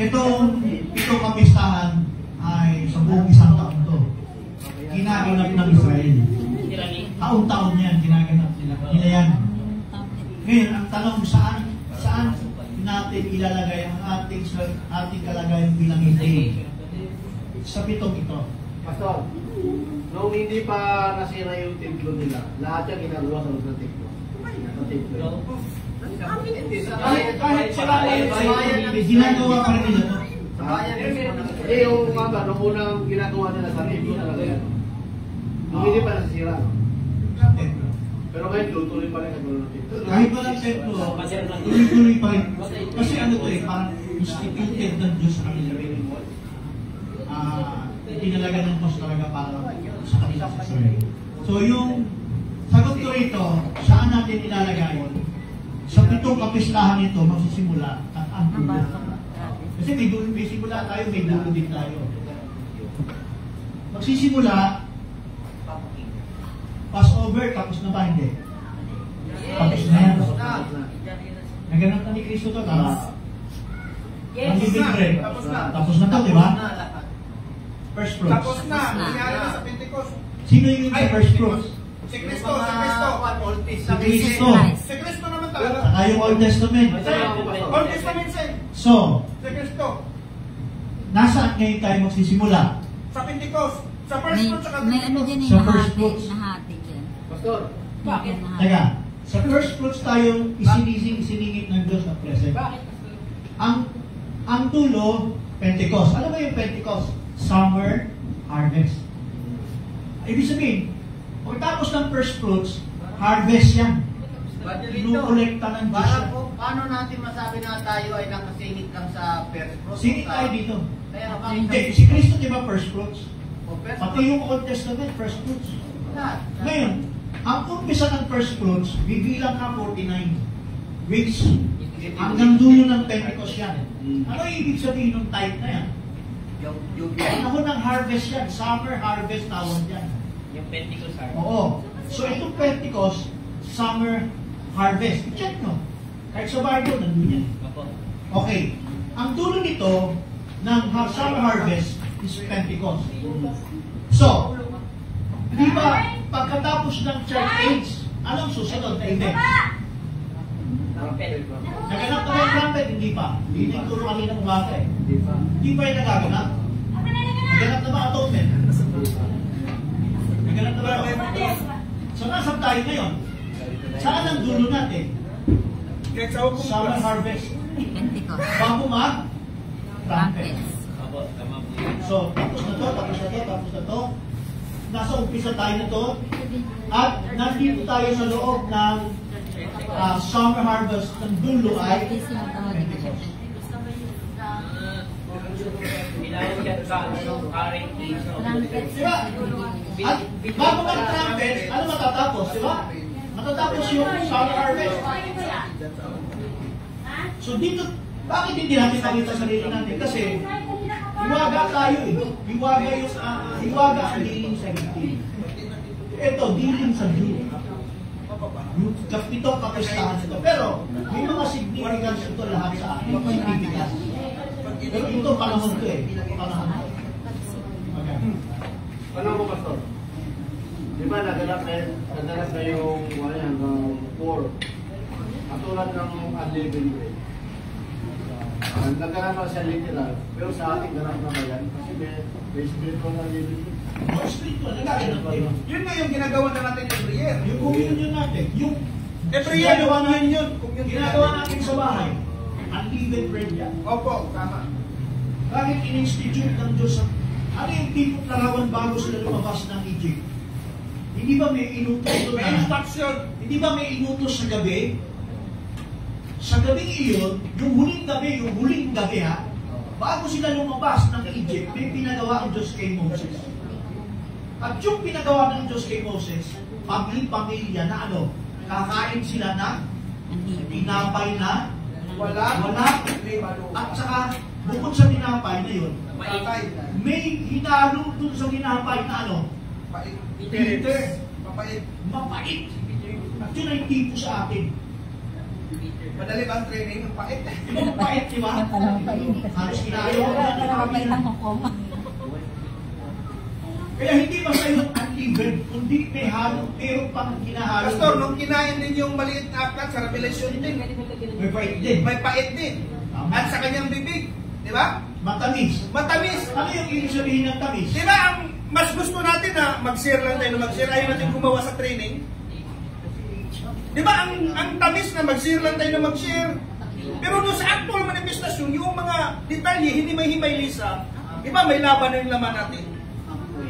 Itong kapistahan ay sa buong isang taon to. Ginaganap ng Israel. Taon-taon yan, ginaganap nila yan. Ngayon, ang tanong, saan natin ilalagay ang ating kalagayan bilang hindi? Sa pitong ito. Pastor, nung hindi pa nasira yung templo nila, lahat yung ginagawa sa loob ng templo. Sa templo. Kahit sila ginagawa pa rin nila to. Hindi, yung mga nung unang ginagawa nila sa templo talaga yan. Nung hindi pa nasira. Pero ngayon, tuloy pa rin ang ng templo. Kahit walang templo, tuloy pa rin. Kasi ano to eh, parang instituted ng Diyos sa kanila. Tinalaga ng Diyos talaga para sa kanila sa Israel. So yung sagot ko rito, saan natin ilalagay? Sa pitong kapistahan nito, magsisimula at ang dulo. Kasi may simula tayo, may dulo din tayo. Magsisimula, Passover, tapos na ba? Hindi. Tapos na yan. Naganap na ni Kristo to, tama? Yes. Tapos na to, di ba? First fruits. Tapos na, nangyari na sa Pentecost. Sino yung first fruits? Si Kristo, si Kristo. Si Kristo. Si Kristo naman talaga. Saka yung Old Testament. Old Testament sin. So, Si Kristo. nasaan ngayon tayo magsisimula? Sa Pentecost. Sa first fruit, sa May ano dyan eh, Sa first fruits. nahati dyan. Pastor, Bakit? Teka, sa first fruits tayong isiningit ng Diyos at present. Ang tulo, Pentecost. Alam mo yung Pentecost? Summer harvest. Ibig sabihin, pagtapos ng first fruits, harvest yan. Inukolekta ng Diyos yan. Paano natin masabi na tayo ay nakasingit lang sa first fruits? Singit tayo dito. Kaya Hindi, si Kristo di ba first fruits? first Pati yung Old Testament, first fruits. lahat. Ngayon, ang umpisa ng first fruits, bibilang ka 49 weeks. Hanggang dulo ng Pentecost yan. Ano ibig sabihin ng type na yan? Yung Panahon ng harvest yan. Summer harvest tawag yan. yung Pentecost harvest. Oo. So itong Pentecost, summer harvest. I-check nyo. Kahit sa Bible, nandun yan. Okay. Ang dulo nito ng summer harvest is Pentecost. So, di ba, pagkatapos ng church age, anong susunod? Amen. Naganap na ba yung trumpet? Hindi pa. Hindi nagturo kanina umaga eh. Hindi pa yung nagaganap. Naganap na ba atonement? Naganap na ba atonement? So, nasaan tayo ngayon? Saan ang dulo natin? Kahit sa hukom Summer harvest. Pentecost. Bago trumpet. Trumpets. So, tapos na to, tapos na to, tapos na to. Nasa umpisa tayo na to. At nandito tayo sa loob ng summer harvest ng dulo ay Pentecost. Diba? At bago trumpet, ano matatapos? Diba? Matatapos yung summer harvest. So dito, bakit hindi natin nakita sa sarili natin? Kasi hiwaga tayo eh. Hiwaga ang dilim sa gitili. Ito, dilim sa dulo. Yung kapitong kapistahan ito. Pero, may mga significance ito lahat sa akin. Significance. Pero ito, panahon ko eh. Panahon ko. Okay. ano mo, Pastor? Di ba naganap na yung poor? Katulad ng unleavened bread. Naganap na siya literal, pero sa ating ganap na ba yan? Kasi may spiritual na unleavened bread. More spiritual, nagaganap din. Yun na yung ginagawa na natin every year. Yung communion natin, yung Every year, ginagawa yung natin, yun. ginagawa natin sa bahay, unleavened bread yan. Opo, tama. Bakit in-institute ng Diyos? Ano yung tipong larawan bago sila lumabas ng Egypt? Hindi ba may inutos doon May instruction. Hindi ba may inutos sa gabi? Sa gabi iyon, yung huling gabi ha, bago sila lumabas ng Egypt, may pinagawa ang Diyos kay Moses. At yung pinagawa ng Diyos kay Moses, pamilya na ano, kakain sila na tinapay na wala, at saka bukod sa tinapay na yun, may hinalo dun sa tinapay na ano, Bitter. Mapait. mapait. At yun ay tipo sa atin. Madali ba ang training? Ang pait. Di ba mapait, di ba? Halos kinayo ko na Nakapay ng hukom. Kaya hindi basta yung unleavened, kundi may halo, pero pang kinahalo. Pastor, nung kinain din yung maliit na aklat sa Revelation din, May pait din. may pait din. At sa kanyang bibig, di ba? Matamis. Matamis. Ano yung ibig sabihin ng tamis? Di ba ang mas gusto natin na mag-share lang tayo na mag-share, ayaw natin gumawa sa training? Di ba ang tamis na mag-share lang tayo na mag-share? Pero doon sa actual manifestasyon, yung mga detalye, hindi may himay-lisa, di ba may laban na yung laman natin?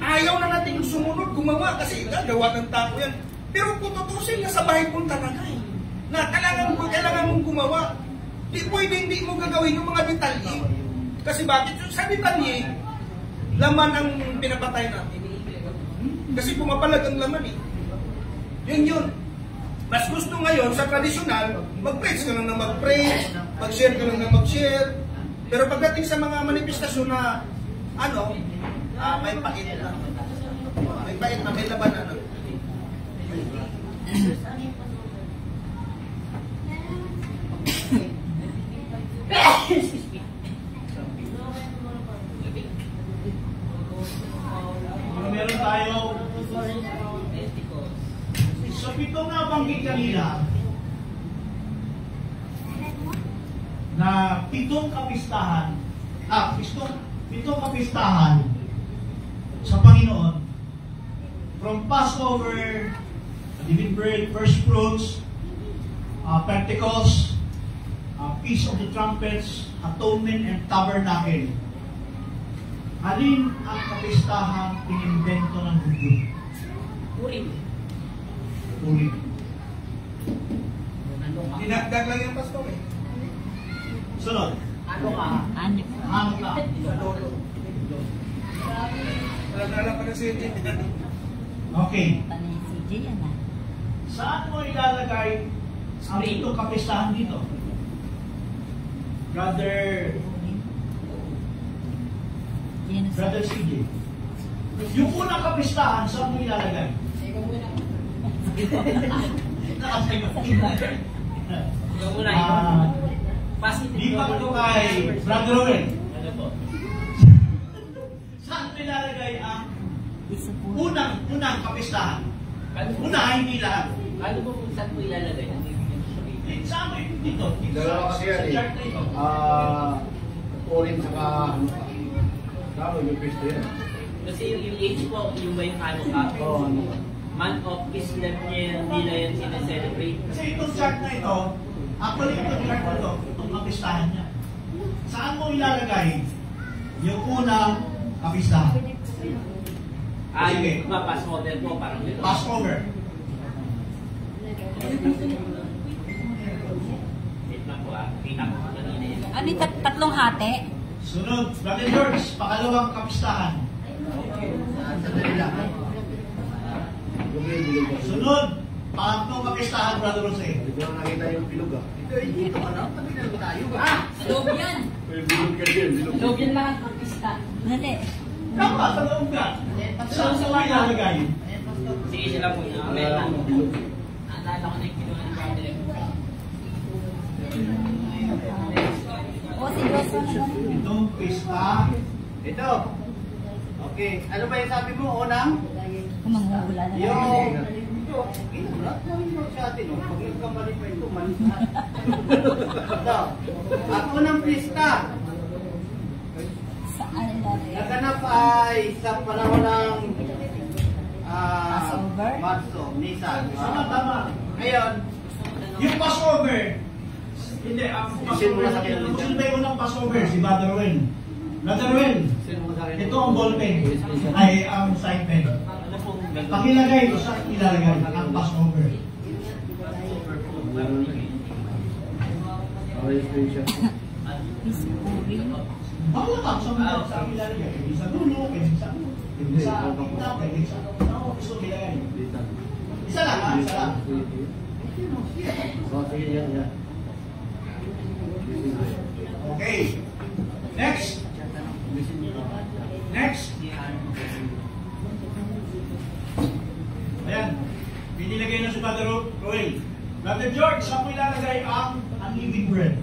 Ayaw na natin yung sumunod, gumawa kasi gawa ng tao yan. Pero kung tutusin na sa bahay punta na kayo, na kailangan mong gumawa, di pwede hindi mo gagawin yung mga detalye. Kasi bakit? Sa detalye, laman ang pinapatay natin. Kasi pumapalag ang laman eh. Yun. Mas gusto ngayon sa tradisyonal, mag-preach ka lang na mag-preach, mag-share ka lang na mag-share. Pero pagdating sa mga manifestasyon na may pait na. May pait na, may laban na. Meron tayo sa pitong nabanggit kanina na pitong kapistahan sa Panginoon, from Passover, Living Bread, First Fruits, Pentecost, Feast of the Trumpets, Atonement, and Tabernacle. Alin ang kapistahan inimbento ng Hudyo? Purim. Dinagdag lang yung pastor eh. Sunod. Ano? Hanukkah. Nalala pa na si Okay. Panay si Jay yan ah. Saan mo ilalagay ang itong kapistahan dito? Brother CJ. Yung unang kapistahan, saan mo ilalagay? Di pa ito kay Brother Owen. Saan mo ilalagay ang unang kapistahan? Hindi lahat. Ano po kung saan po ilalagay? Saan mo dito? Dalawa kasi yan eh. Chart na ito. Purim saka tama yung Kristo yan. Kasi yung age po, yung may Hanukkah, month of Islam niya, nila yan sinaselebrate. Kasi itong chart na ito, actually itong chart na ito, itong kapistahan niya. Saan mo ilalagay yung unang kapistahan? Sige. Yung mga pass model po, parang gano'n. Passover. Wait lang po kita ko kanina yun. Ano yung tatlong hati? Sunod, Brother George, pakalawang kapistahan. Sunod, pangatlong kapistahan, Brother Jose. Hindi ko nakita yung bilog ah. Dito ka na, pati na tayo. Sa loob yan. May bilog ka din, bilog. Loob yan lang ang pista. Dali. Tama, sa loob ka. Saan mo ilalagay? Sige sila po yun. Okay lang. Naalala ko na yung kinuha ng family. O, si Joshua naman. Itong pista. Ito. Okay. Ano ba yung sabi mo? Unang? Kung manguhula na Yung... lang. Ito. Lahat namin mo sa atin. Pag nagkamali pa ito, malis na. Ito. Ang unang pista. Saan ilalagay? Naganap ay sa panahon ng Passover? Marso, Nisan. Tama. Ngayon, Yung Passover, hindi, ang Passover, sino ba yung unang Passover? Si Brother Owen. Brother Owen, ito ang ballpen, ay ang side pen. Ano pong gagawin? Pakilagay ko sa ilalagay ang Passover. Is Purim. Bakla ka sa ilalagay. Pwede sa dulo, pwede sa gitna, pwede sa... Ano gusto ilagay? Isa lang, isa lang. Okay. Next. Ayan. Pinilagay na si Brother Roel. Brother George, saan mo ilalagay ang bread.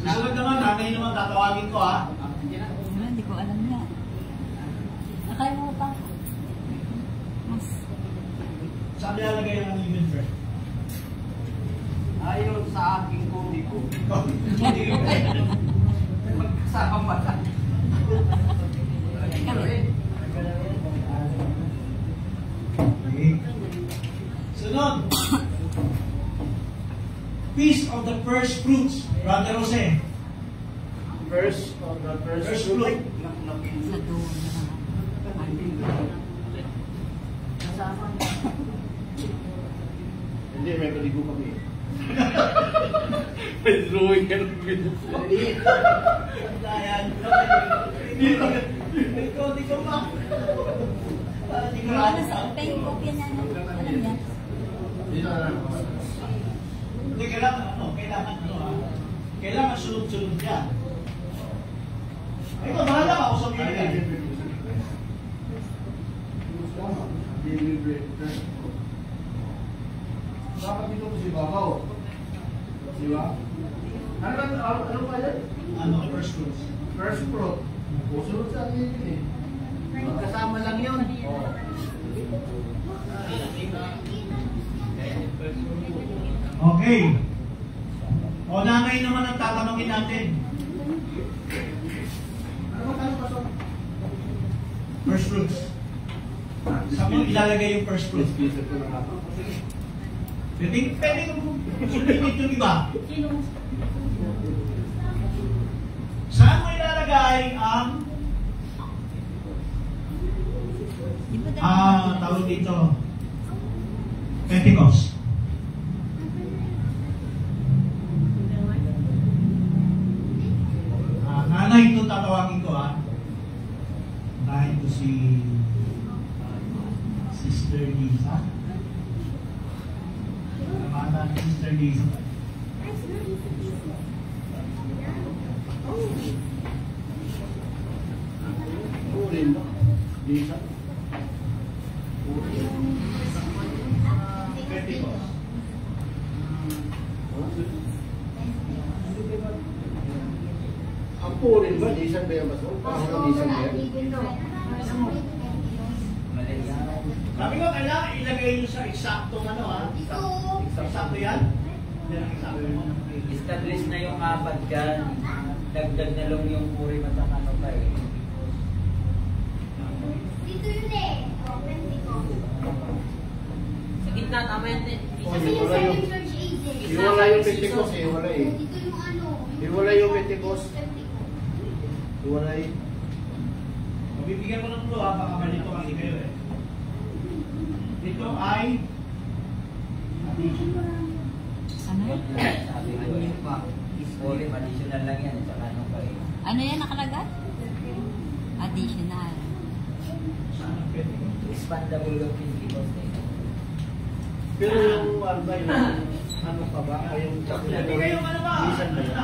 Susunod naman ha, ngayon naman tatawagin ko ha. Hindi ko alam nga. Akala mo pa. Mas. Saan nilalagay ang unlimited bread? Ayon sa aking kodi ko. Hindi ko Magkasama pa. Okay. Sunod. Feast of the first fruits, Brother Jose. First of the First first fruit. Sa doon na. Hindi, may kaligo kami. May drawing ka ng video. Dayan. Hindi ko pa. Hindi ko Ano sa pay kopya na ano? Alam niya? Dito na lang. Hindi, kailangan sunod-sunod yan. Ikaw, bahala ka ako sa mga Dapat dito ko si Babaw. Di ba? Ano pa yan? Ano, first fruits. First fruit. Sunod sa akin yun eh. Magkasama lang yun. Okay. O nanay naman ang tatanungin natin. First fruits. Saan mo ilalagay yung first fruits? Pwede sumipit yung iba. Saan mo ilalagay ang tawag dito Pentecost? Nanay ito tatawagin ko ha. Dahil ito si Sister Lisa. Namata ni Sister Lisa. Urin ba? Lisa? Pentecost. Ang purin ba? Lisan ba yung baso? Parang lisan ba yan? Sabi ko, kailangan ilagay nyo sa eksaktong ano ha? Eksakto yan? Hindi lang eksakto mo. Establish na yung apat dyan. Dagdag na lang yung puri matang ano pa eh. Dito yun eh. Sa gitna, tama yan din. Kasi yung sa Church Ages. Iwala yung Pentecost eh. Iwala eh. Dito yung ano. Iwala yung Pentecost. Iwala eh. Mabibigyan ko ng clue ha, baka malito kasi kayo eh. Dito ay Ano? Sabi ko eh. Puri, additional lang yan. Saka ano pa eh. Ano yan nakalagay? Additional. saan ang Pentecost? Expandable yung Pentecost eh. Pero yung albay na ano pa ba? Ay yung Hindi kayo ano ba? Lisan ba yan?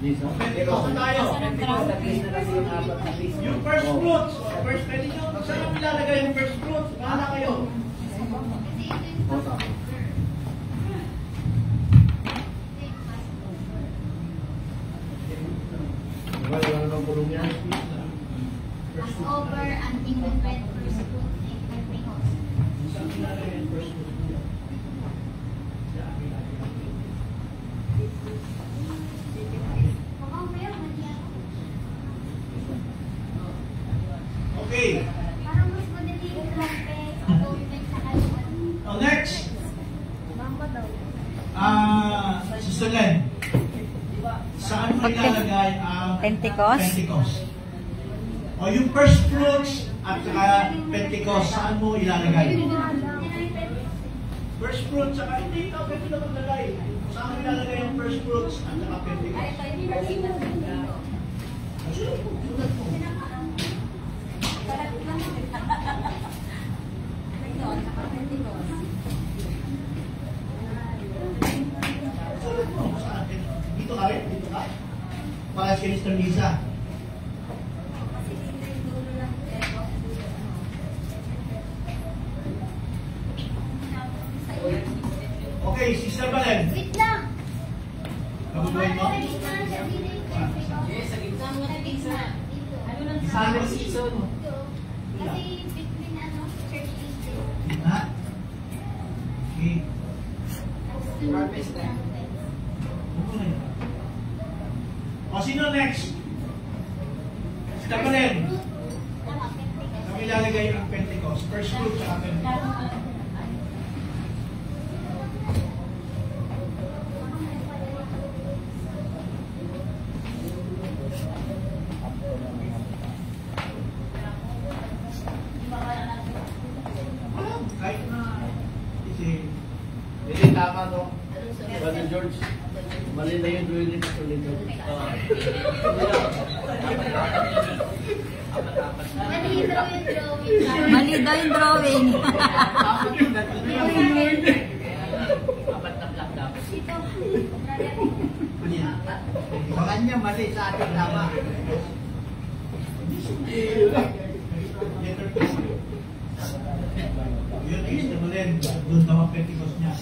Lisan? Pentecost na tayo. Establish na lang yung apat na piece. Yung first fruits. First pwede nyo. Saan mo ilalagay yung first fruits? Bahala kayo. Bota. Wala nang bulong yan. Passover, Antiquing Bread, First Fruit, and Pentecost. Saan mo ilalagay yung first fruits? Mukhang meron, mali ako. Okay. Parang mas madali yung latte, atonement sa kaluan. Next. Bamba daw. Sister Len. Saan mo ilalagay ang Pentecost? Pentecost? O yung first fruits at saka Pentecost, saan mo ilalagay? First fruits, saka hindi ikaw pwede na maglagay. Saan mo ilalagay yung first fruits at saka Pentecost? Saan? Dito ka rin? Dito ka? Para si Mr. Lisa. Okay, Sister Balen. Wait lang. Kabubuhay mo? Sa gitna, sa gitna. Yes, sa gitna. Sa gitna. Dito. Summer season. Dito. Kasi between ano, church season. Gitna? Okay. Harvest time. Upo na yun. O, sino next? Sister Balen. Kami lalagay ang Pentecost. First fruit sa Pentecost. Kahit na kasi Hindi, tama to. Brother George, mali na yung drawing sa dito. Mali daw yung drawing. Mali daw yung drawing. Apat na block dapat. Ito. Sa kanya mali, sa atin tama. letter P. Yun is the Balen. Doon daw ang Pentecost niya.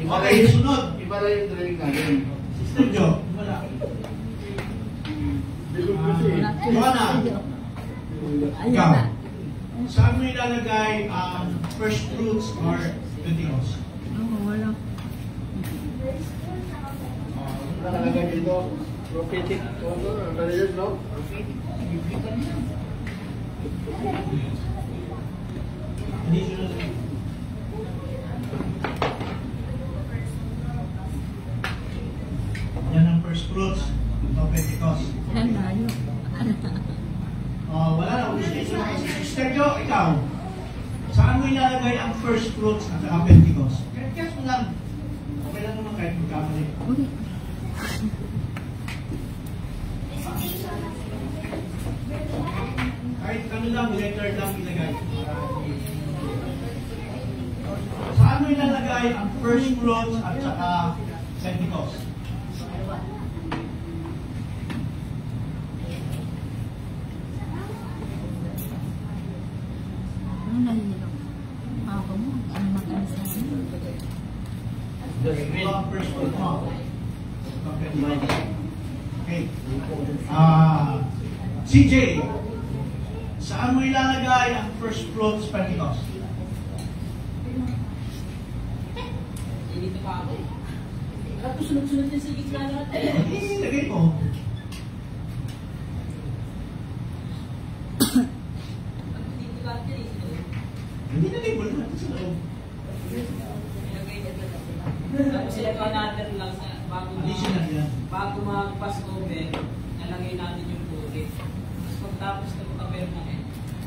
Okay, sunod. Iba lang yung drawing natin. Sister Jo, wala. Joanna, ikaw. Saan mo ilalagay ang first fruits or Pentecost? Wala. Nakalagay dito, prophetic, Brother George, no? Prophetic. Hindi sunod. Yan ang first fruits of Pentecost. Layo. Wala na. Sister Jo, ikaw. Saan mo ilalagay ang first fruits at saka Pentecost? Kahit mo lang. Okay lang naman kahit magkamali. Uy. Kahit ano lang, letter lang ilagay. Saan mo ilalagay ang first fruits at saka Pentecost? Ano nahihirap? Ako mo. Ano magkano sa akin? Ito ang first fruit mo. Okay. CJ, saan mo ilalagay ang first fruits Pentecost? Dito pa ako eh. Tapos sunod-sunod din sa gitna lahat eh. Ilagay mo. Dito lahat yan eh. Hindi na label natin sa loob. Ilagay niya talaga. Tapos ilagay natin lang sa Additional yan. bago mag-Passover, nalagay natin yung tubig. Tapos pagtapos ng kaper na eh,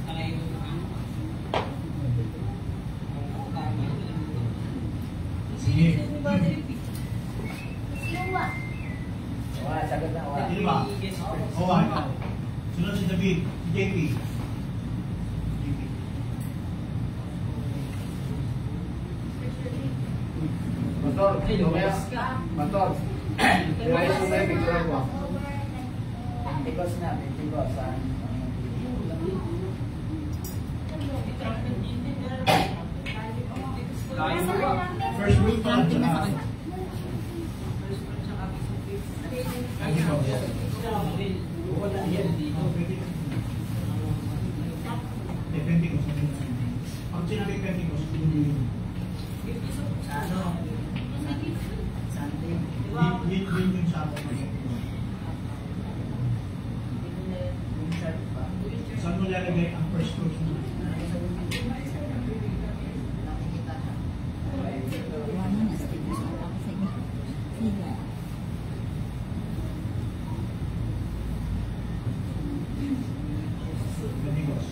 nalagay mo na ano. Sige. Siwa. Wala, sagot na, wala. Hindi ba? Oo, ikaw. Sunod si David. JP. Pastor, lumaya. Pastor, lumaya sa may picture ko. Because na, because saan? First fruit pa at saka Pentecost. Pentecost. Pag sinabi Pentecost, yun Ano? Something. yung sa akin. Saan mo lalagay ang first fruits mo? Wala na. Sige. Sige. Pentecost.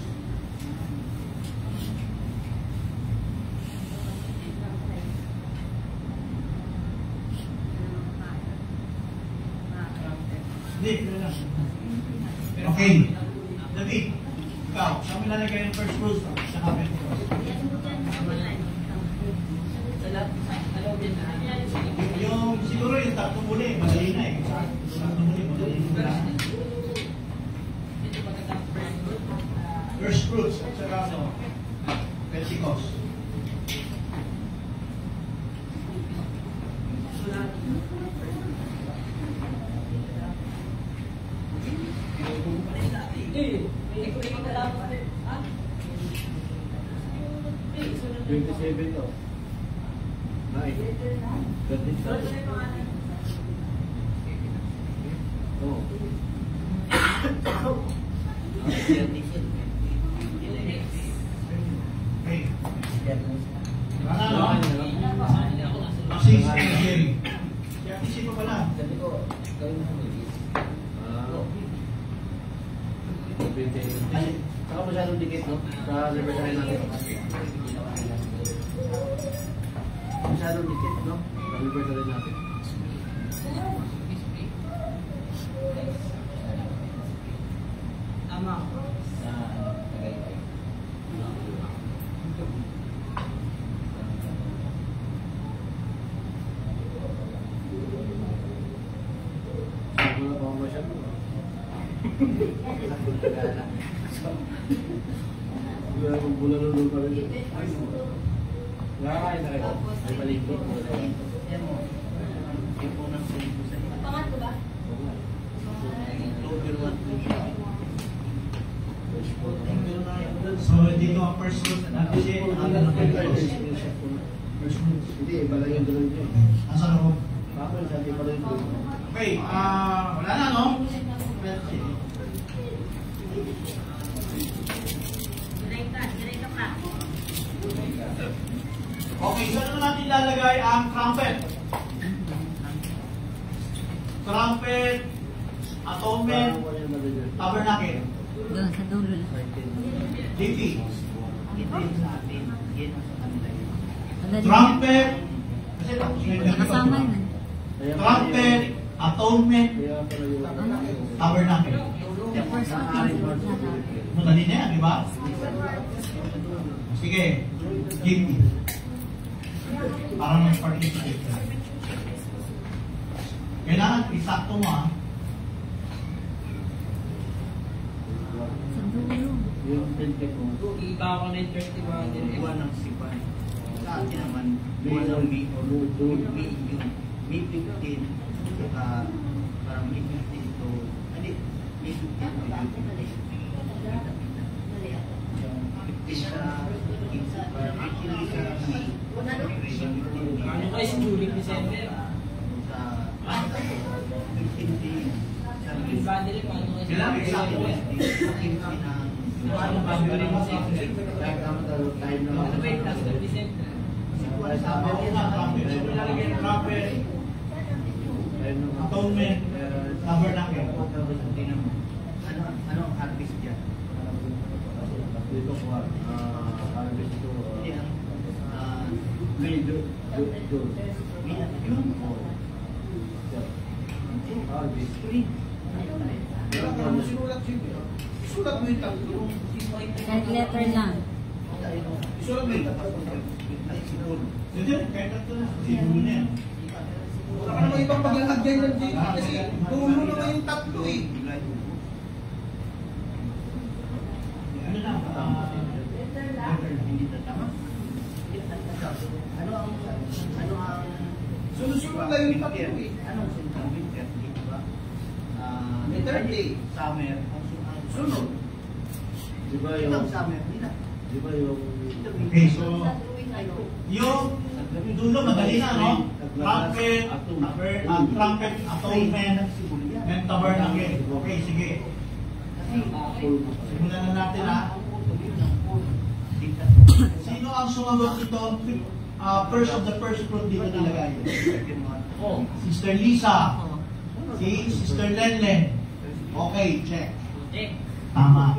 Hindi, wala lang. Okay. David, ikaw, saan mo lalagay ang first fruits sa Pentecost? Yung siguro yung tatlong muli, madali na eh. Tatlong muli, madali na. First fruits at saka ano, Pentecost. 7 to. Nice. Gandit ka. Oh. Okay. Ano? Since Jerry. Kaya isip mo pala. Saka masyadong dikit, no? Sa libertarian natin. Masyadong dikit, no? Sa libertarian natin. Ama. Wala pa ako masyado. Wala akong bulan-ulo pa rin. Nakakain na kayo. Ay paligid. Pangatlo ba? So, dito ang first group na natin. Ano na kayo? First group. Hindi, iba lang yung dalawa niyo. Asa na ko? Ako, sabi pa rin yung Okay, wala na, no? Direkta pa. Okay, saan naman natin ilalagay ang trumpet? Trumpet, atonement, tabernacle. Doon sa dulo. JT. Wala din. Trumpet, kasi Nakasama yun. trumpet, atonement, tabernacle. Madali na yan, di ba? Sige, JT. Para mag-participate ka. Kailangan isakto mo, ha? Sa dulo. yung tinte ko. Iba ako na yung 31 din. Iwan ng sipan. Sa atin naman, May iwan ng May May 15, saka parang May 15 to, hindi, May 15 to May 15 sa 15, parang 15 sa May. Ano kayo si Julie December? Sa 15 din sa May. Iba nila paano kayo si Kailangan isakto mo. 15 ng Paano ba yung December? Time na Ano ba yung last of December? Trumpet, atonement, tabernacle. Ano ang harvest dyan? dito ko harvest ko Hindi, medyo yun. harvest Isulat mo yung tatlo. Kahit letter lang. Isulat mo yung tatlo. Hindi, kahit ito na. Siguro na yan. Wala ka naman ibang paglalagay ng JP kasi dulo naman yung tatlo eh. Ano na? Hindi na tama. Ano ang Sunod-sunod lang yung tatlo eh. Anong sentang winter, di ba? Winter day. Summer. Sunod. di ba Itong summer nila. di ba yung Okay, so, yung dulo, madali na, no? Trumpet, trumpet, atonement, and tabernacle. Okay, sige. Simulan na natin, ha? Sino ang sumagot nito? First of the first fruit dito nilagay. Sister Lisa. Si Sister Lenlen. Okay, check. Tama.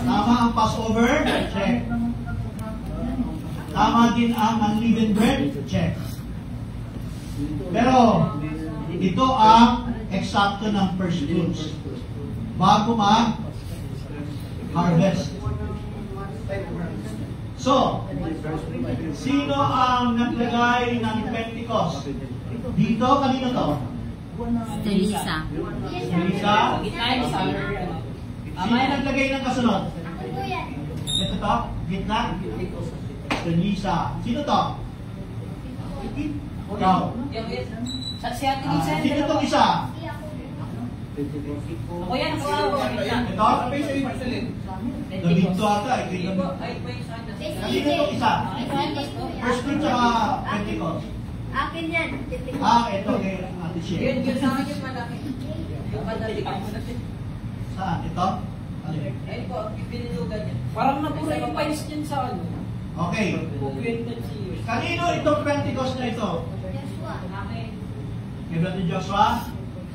Tama ang Passover? Check. Tama din ang unleavened bread? Check. Pero, ito ang eksakto ng first fruits. Bago mag-harvest. So, sino ang naglagay ng Pentecost? Dito, kanino to? Sister Lisa. Lisa? Gitna yung summer. Sino ang naglagay ng kasunod? Ano yan? Ito to? Gitna? Lisa. Sino to? Ikaw. Sa Ate Lisa. Sino itong isa? Ako yan, ako. Ito? Gabinto ata. Ito yung kanina itong isa. First fruit tsaka Pentecost. Akin yan. Ito kay Ate Shea. Yun sa akin yung malaki. Yung madali ka. Saan? Ito? Ano? Ayun po, pinilugan niya. Parang napura yung piles niyan sa ano. Okay. Puprinted si Yus. Kanino itong Pentecost na ito? Joshua. Akin. Kay Brother Joshua?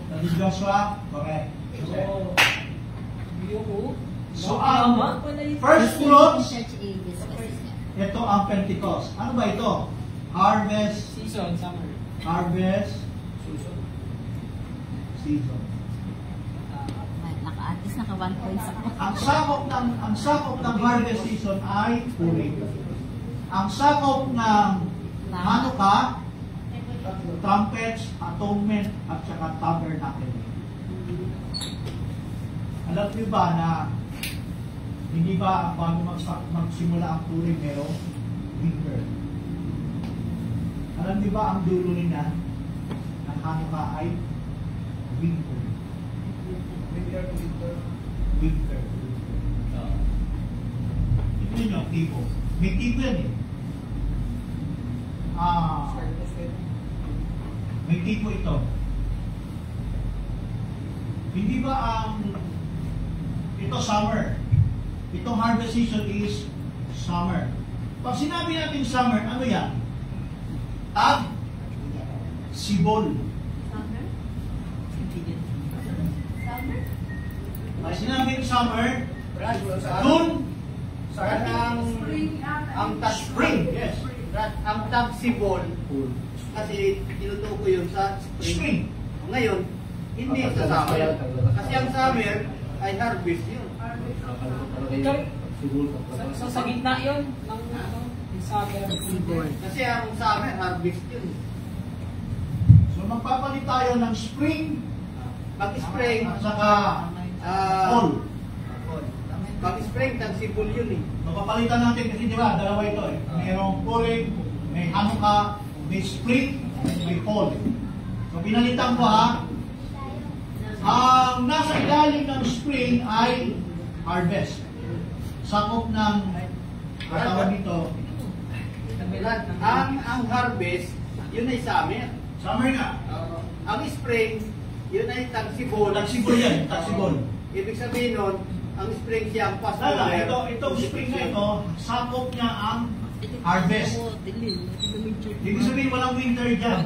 Brother Joshua? Correct. So, ang first fruits, Church Ages kasi niya. ito ang Pentecost. Ano ba ito? Harvest, Season, summer. harvest, season. At least naka 1 points ako. Ang sakop ng harvest season ay Purim. Ang sakop ng Hanukkah, trumpets, atonement, at saka tabernacle. Alam niyo ba na hindi ba bago magsimula ang Purim merong winter? Alam niyo ba ang dulo nila ng Hanukkah ay winter? Winter. Tignan niyo ang tipo. May tipo yan eh. May tipo ito. Hindi ba ang ito summer? Itong harvest season is summer. Pag sinabi natin summer, ano yan? Sibol. Pag sinabi summer, June, ang spring. Yes. ang tag sibol kasi tinutuko yun sa Spring. Ngayon, hindi sa summer. Kasi ang summer ay harvest yun. Sa gitna yun ng summer. Kasi ang summer harvest yun. So magpapalit tayo ng spring Pag-spring, at saka fall. pag-spring, tag sibol yun eh. Mapapalitan natin kasi di ba, dalawa ito eh. Mayroong Purim, may Hanukkah, may spring, may fall. So pinalitan ko ha. Ang nasa ilalim ng spring ay harvest. Sakop ng katawan nito. Ang harvest, yun ay summer. Summer nga. Ang spring, yun ay tagsibol. Tagsibol yan, tagsibol. Ibig sabihin nun, ang spring siya ang Lala, Passover. itong spring na ito, sakop niya ang harvest. Ibig sabihin walang winter dyan.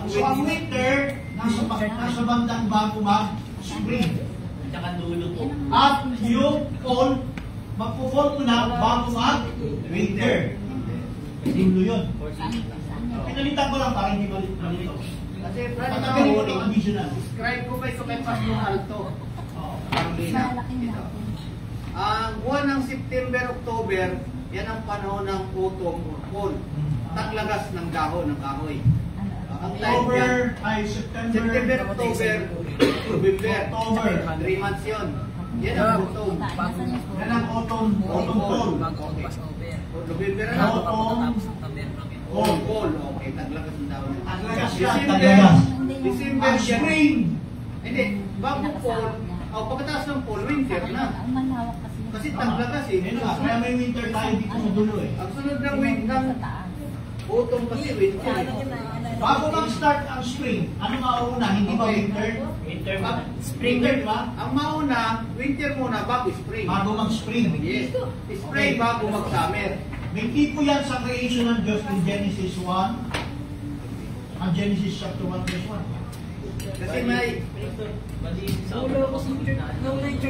So ang winter, nasa bandang bago mag-spring. Tsaka dulo po. At yung fall, magpo-fall mo na bago mag-winter. Dulo yun. Pinalitan ko lang para hindi malito. Kasi Brad, Pagkagaling ko ng additional. describe ko ba ito kay Pastor Alto? Ang Malaki na. Ang buwan ng September, October, yan ang panahon ng autumn or fall. Taglagas ng dahon ng kahoy. Ang time October yan, ay September, September, October, November. October. 3 months yun. Yan ang autumn. Yan ang autumn fall. November na. Autumn, Fall, fall. Okay, taglagas ng dahon. Taglagas yan, December, taglagas. December, Ang spring, Hindi, bago fall, pagkatapos ng fall, winter na. Ang malawak kasi. Kasi taglagas eh. yun nga, kaya may winter tayo dito sa dulo eh. Ang sunod ng winter, autumn kasi winter. Bago mag-start ang spring, ano mauuna? Hindi ba winter? Winter Pag Winter, di ba? Ang mauna, winter muna bago spring. Bago mag-spring. Yes. Spring bago mag-summer. May tipo yan sa creation ng Diyos in Genesis 1. Ang Genesis chapter 1 verse 1. Kasi may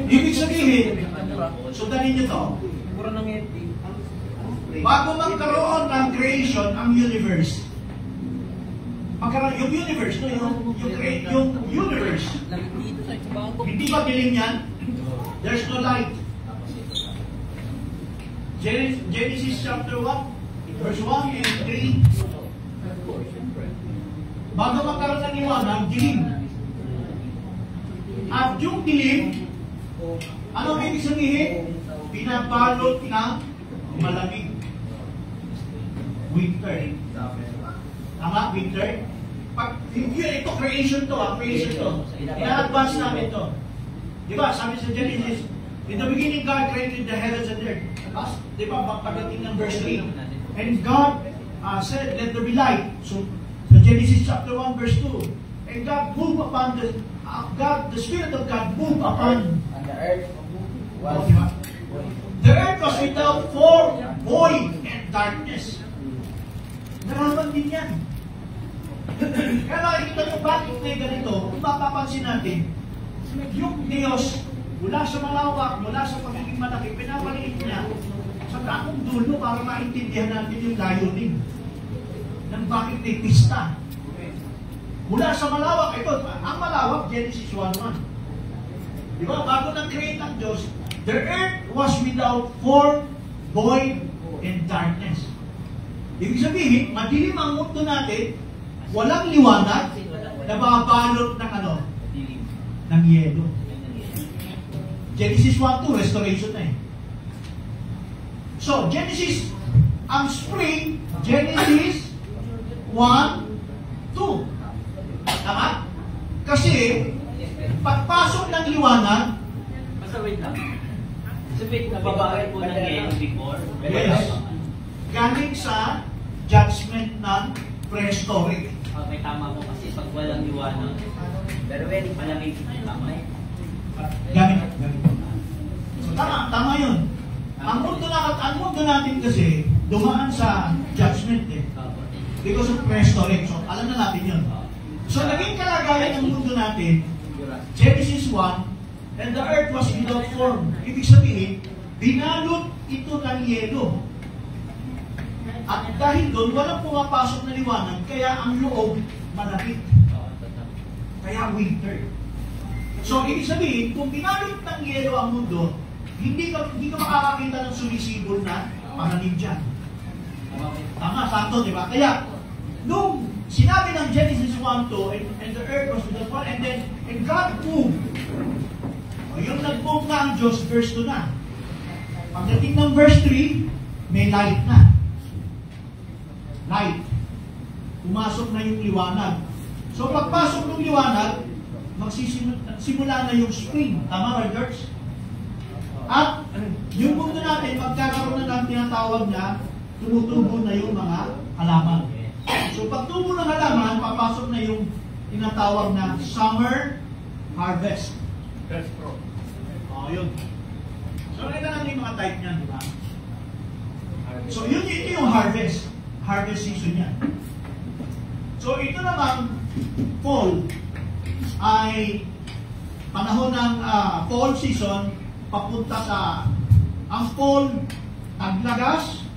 Ibig sabihin, sundanin nyo to, Puro ng ending. bago magkaroon ng creation ang universe, magkaroon yung universe, no? yung universe, hindi ba dilim yan? There's no light. Genesis chapter 1, verse 1 and 3. Bago magkaroon ng liwanag, dilim. At yung dilim, ano ibig sabihin? Pinabalot ng malamig. Winter. Tama, winter? Pag Ito, creation to, creation to. Ina-advance namin to. Di ba, sabi sa Genesis, in the beginning God created the heavens and earth. Di ba, pagdating ng verse 3. And God said, let there be light. So, sa Genesis chapter 1, verse 2. And God moved upon the Spirit of God moved upon the earth was the earth was without form, void, and darkness. Naraman din yan. Kaya nakikita nyo bakit may ganito, kung mapapansin natin, yung Diyos, mula sa malawak, mula sa pagiging malaki, pinapaliit niya sa takong dulo para maintindihan natin yung layunin ng bakit may pista. Mula sa malawak, ito, ang malawak, Genesis 1:1. Di ba, bago nag-create ang Diyos, the earth was without form, void, and darkness. Ibig sabihin, madilim ang mundo natin, walang liwanag, nababalot ng ano? Ng yelo. Genesis 1:2, restoration na eh. So, Genesis, ang spring, Genesis 1:2. Tama? Kasi, pagpasok ng liwanag, Basta wait lang. So wait, nababawi po ng yelo before? yes, galing sa judgment ng prehistoric. Okay, tama po kasi pag walang liwanag. Pero when malamig, tama eh. Gamit. So, tama yun. Ang mundo natin kasi dumaan sa judgment eh. Because of prehistoric. So, alam na natin yun. So, naging kalagayan ng mundo natin, Genesis 1, and the earth was without form. Ibig sabihin, binalot ito ng yelo. At dahil doon, walang pumapasok na liwanag, kaya ang loob malamig. Kaya winter. So, ibig sabihin, kung binalot ng yelo ang mundo, hindi ka makakakita ng sumisibol na pananim dyan. Tama, sakto, di ba? Kaya, nung sinabi ng Genesis 1:2, and the earth was without form, and God moved. O, yung nag-move na ang Diyos, verse 2 na. Pagdating ng verse 3, may light na. Light. Pumasok na yung liwanag. So, pagpasok ng liwanag, magsisimula na yung spring. Tama, brothers? At yung mundo natin, magkakaroon na ng tinatawag na tumutubo na yung mga halaman. So, pag tubo ng halaman, papasok na yung tinatawag na summer harvest. O, yun. So, nakita natin yung mga type niyan, di ba? So, ito yung harvest. Harvest season yan. So, ito naman, fall, ay panahon ng fall season, papunta sa ang fall, taglagas,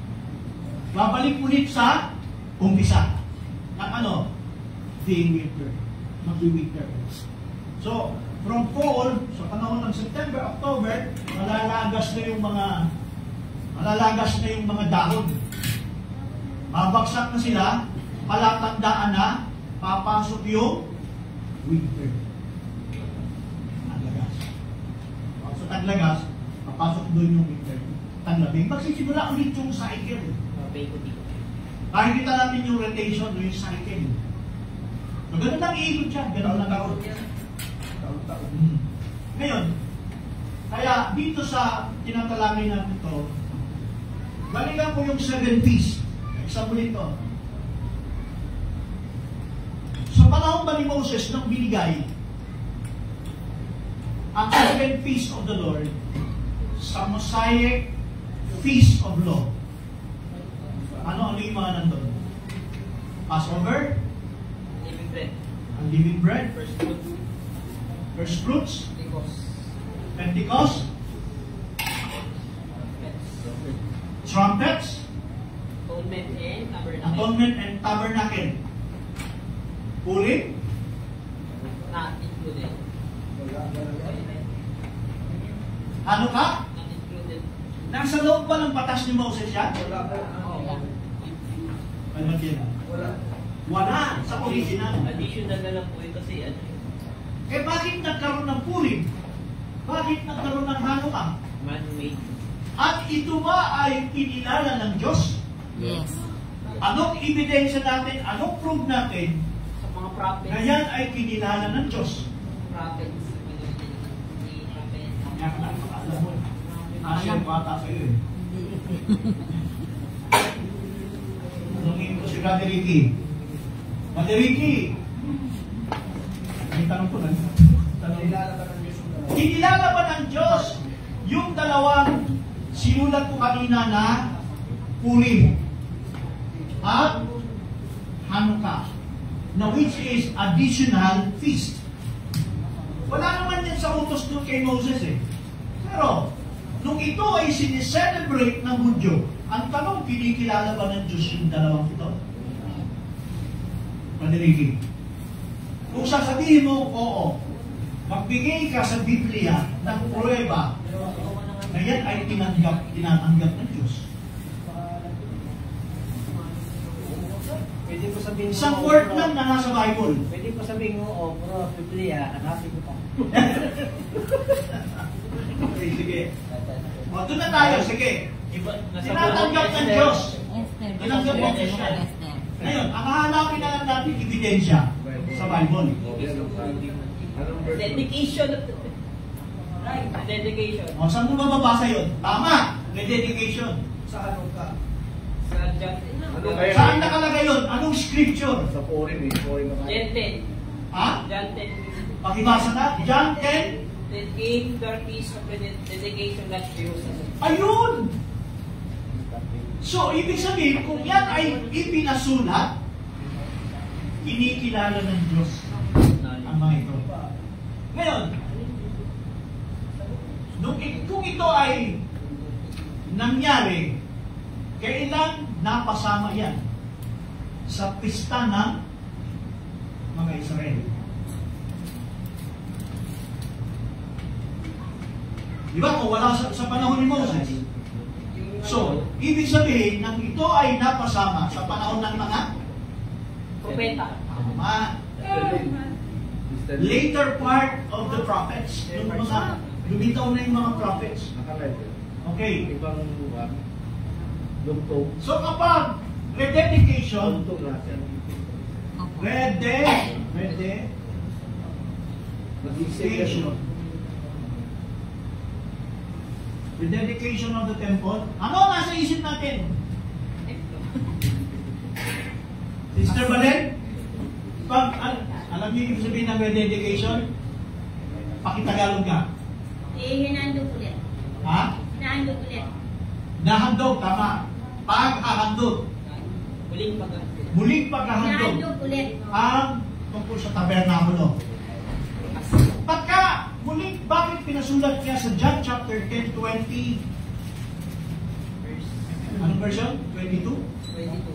babalik ulit sa umpisa. Ng ano? Winter. Mag-winter. So, from fall, sa panahon ng September, October, malalagas na yung mga dahon. Babagsak na sila, palatandaan na, papasok yung winter. Taglagas. Sa taglagas, papasok doon yung winter. Taglabing. Magsisimula ulit yung cycle. Nakikita natin yung rotation, yung cycle. So, ganun lang iikot siya. Ganun lang ako. Ngayon, kaya dito sa tinatalangin natin ito, balikan ko yung 7 P's. Example ito. Sa panahon ba ni Moses nang binigay ang 7 P's of the Lord sa Mosaic Feast of Law? Ano yung mga nandun? Passover, Living bread. ang living bread, First fruits. first fruits, Pentecost, trumpets, Atonement and tabernacle. atonement and tabernacle. Purim, Not included. ano ka? Not included. Nasa loob ba ng batas ni Moses yan? Ano yan? Wala sa original. Additional na lang po ito kasi ano. Eh bakit nagkaroon ng Purim? Bakit nagkaroon ng Hanukkah? Man-made. At ito ba ay inilala ng Diyos? Yes. Anong ebidensya natin? Anong proof natin Sa mga prophets. na yan ay kinilala ng Diyos. Prophets. Kaya ka lang alam mo. Asya ko ata sa'yo eh. Tanungin ko si Brother Ricky. Brother Ricky! May tanong ko lang. Kinilala ba ng Diyos yung dalawang sinulat ko kanina na Purim at Hanukkah, na which is additional feast? Wala naman yan sa utos doon kay Moses eh. Pero, nung ito ay sineselebrate ng Hudyo, ang tanong, kinikilala ba ng Diyos yung dalawang ito? Manirigi. Kung sasabihin mo, oo, magbigay ka sa Biblia ng pruweba na yan ay tinatanggap ng Diyos. Pwede ko sabihin mo, Isang word lang na nasa Bible. Pwede ko sabihin mo, pero Biblia, hanapin ko pa. Okay, sige. O, doon na tayo, sige. Tinatanggap ng Diyos. Esther. Tinanggap mo. Esther. Ngayon, ang hahanapin na lang natin ebidensya sa Bible. Dedication. Right. Dedication. O, saan mo mababasa yun? Tama! May dedication. Sa Hanukkah. Sa John. Saan nakalagay yun? Anong scripture? Sa Purim eh. Purim naman. John 10. Ha? John 10. Pakibasa na. John 10. The game their piece of the dedication that Jerusalem. Ayun! So, ibig sabihin, kung yan ay ipinasulat, kinikilala ng Diyos ang mga ito. Ngayon, kung ito ay nangyari, kailan napasama yan sa pista ng mga Israel? Di ba? Kung wala sa panahon ni Moses. So, ibig sabihin, nang ito ay napasama sa panahon ng mga Propeta. tama, later part of the prophets. Yung mga, lumitaw na yung mga prophets. Nakalive. Okay. Ibang lugtong. So, kapag rededication, Lugtong lahat yan. rededication, the dedication of the temple, ano ang nasa isip natin? Sister Balen? Pag, alam niyo yung sabihin ng rededication? Pakitagalog ka. Hinandog ulit. Ha? Hinandog ulit. Nahandog, tama. Pag-ahandog. Muling paghahandog. Hinandog ulit. Ang tungkol sa tabernakulo. Pagka muling, bakit pinasulat niya sa John chapter 10, 20? Anong version? 22? 22.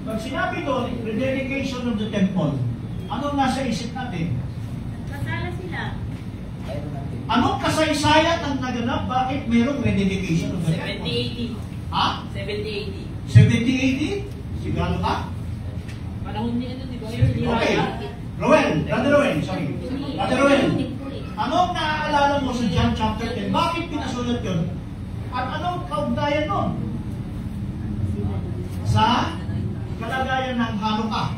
Pag sinabi doon, rededication of the temple, anong nasa isip natin? Kasala sila. Anong kasaysayan ang naganap? Bakit mayroong rededication of the temple? 70-80. Ha? 70-80. 70-80? Sigurado ka? Panahon niya ano, di ba? Okay. Brother Roel, sorry. Brother Roel, anong naaalala mo sa John chapter 10? Bakit pinasulat yun? At anong kaugnayan nun? Sa kalagayan ng Hanukkah.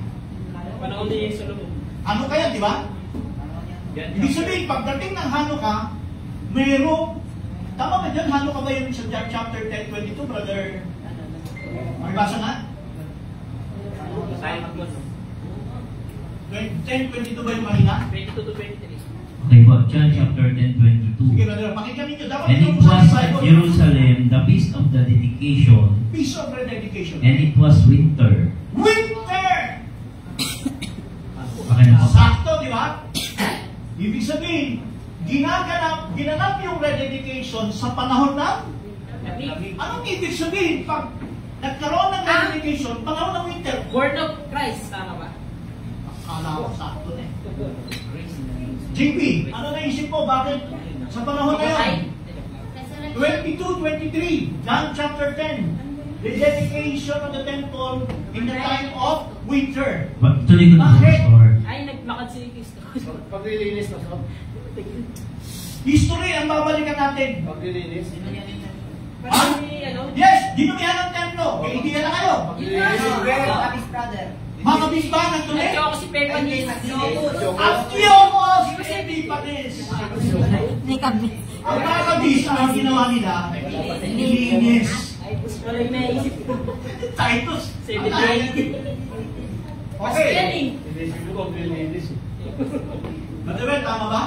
Panahon niya yung Solomon. Hanukkah yan, di ba? Ibig sabihin, pagdating ng Hanukkah, mayroong, tama ba dyan? Hanukkah ba yun sa John chapter 10, 22, brother? Makibasa nga? Sayang ako, no? 10, 22 ba yung mahina? 22 to 23. Okay po, John chapter 10, 22. Sige, brother, pakinggan ninyo. Dapat And it was at Jerusalem, the feast of the dedication, Piece of rededication. and it was winter. Winter! Okay na po. Sakto, di ba? Ibig sabihin, ginanap yung rededication sa panahon ng... Anong ibig sabihin? Pag nagkaroon ng rededication, panahon ng winter, Word of Christ, tama ba? akala ko sakto na eh. JP, ano naisip mo? Bakit sa panahon na yun? 22, 23, John chapter 10, the dedication of the temple in the time of winter. But tuloy ko na Bakit? or Ay, nagmakad si Cristo. Paglilinis na sa History ang babalikan natin. paglilinis. Parang ni, ano? Yes, dinumihan ng templo. Kaya hindi na kayo. Paglilinis. Mga kabisbahan ng Tamis. Ang mga kabis, ang ginawa nila, nilinis. Wala yung naisip ko. Titus. 78. Okay. Inisip ko, pilinis. Madawin, tama ba?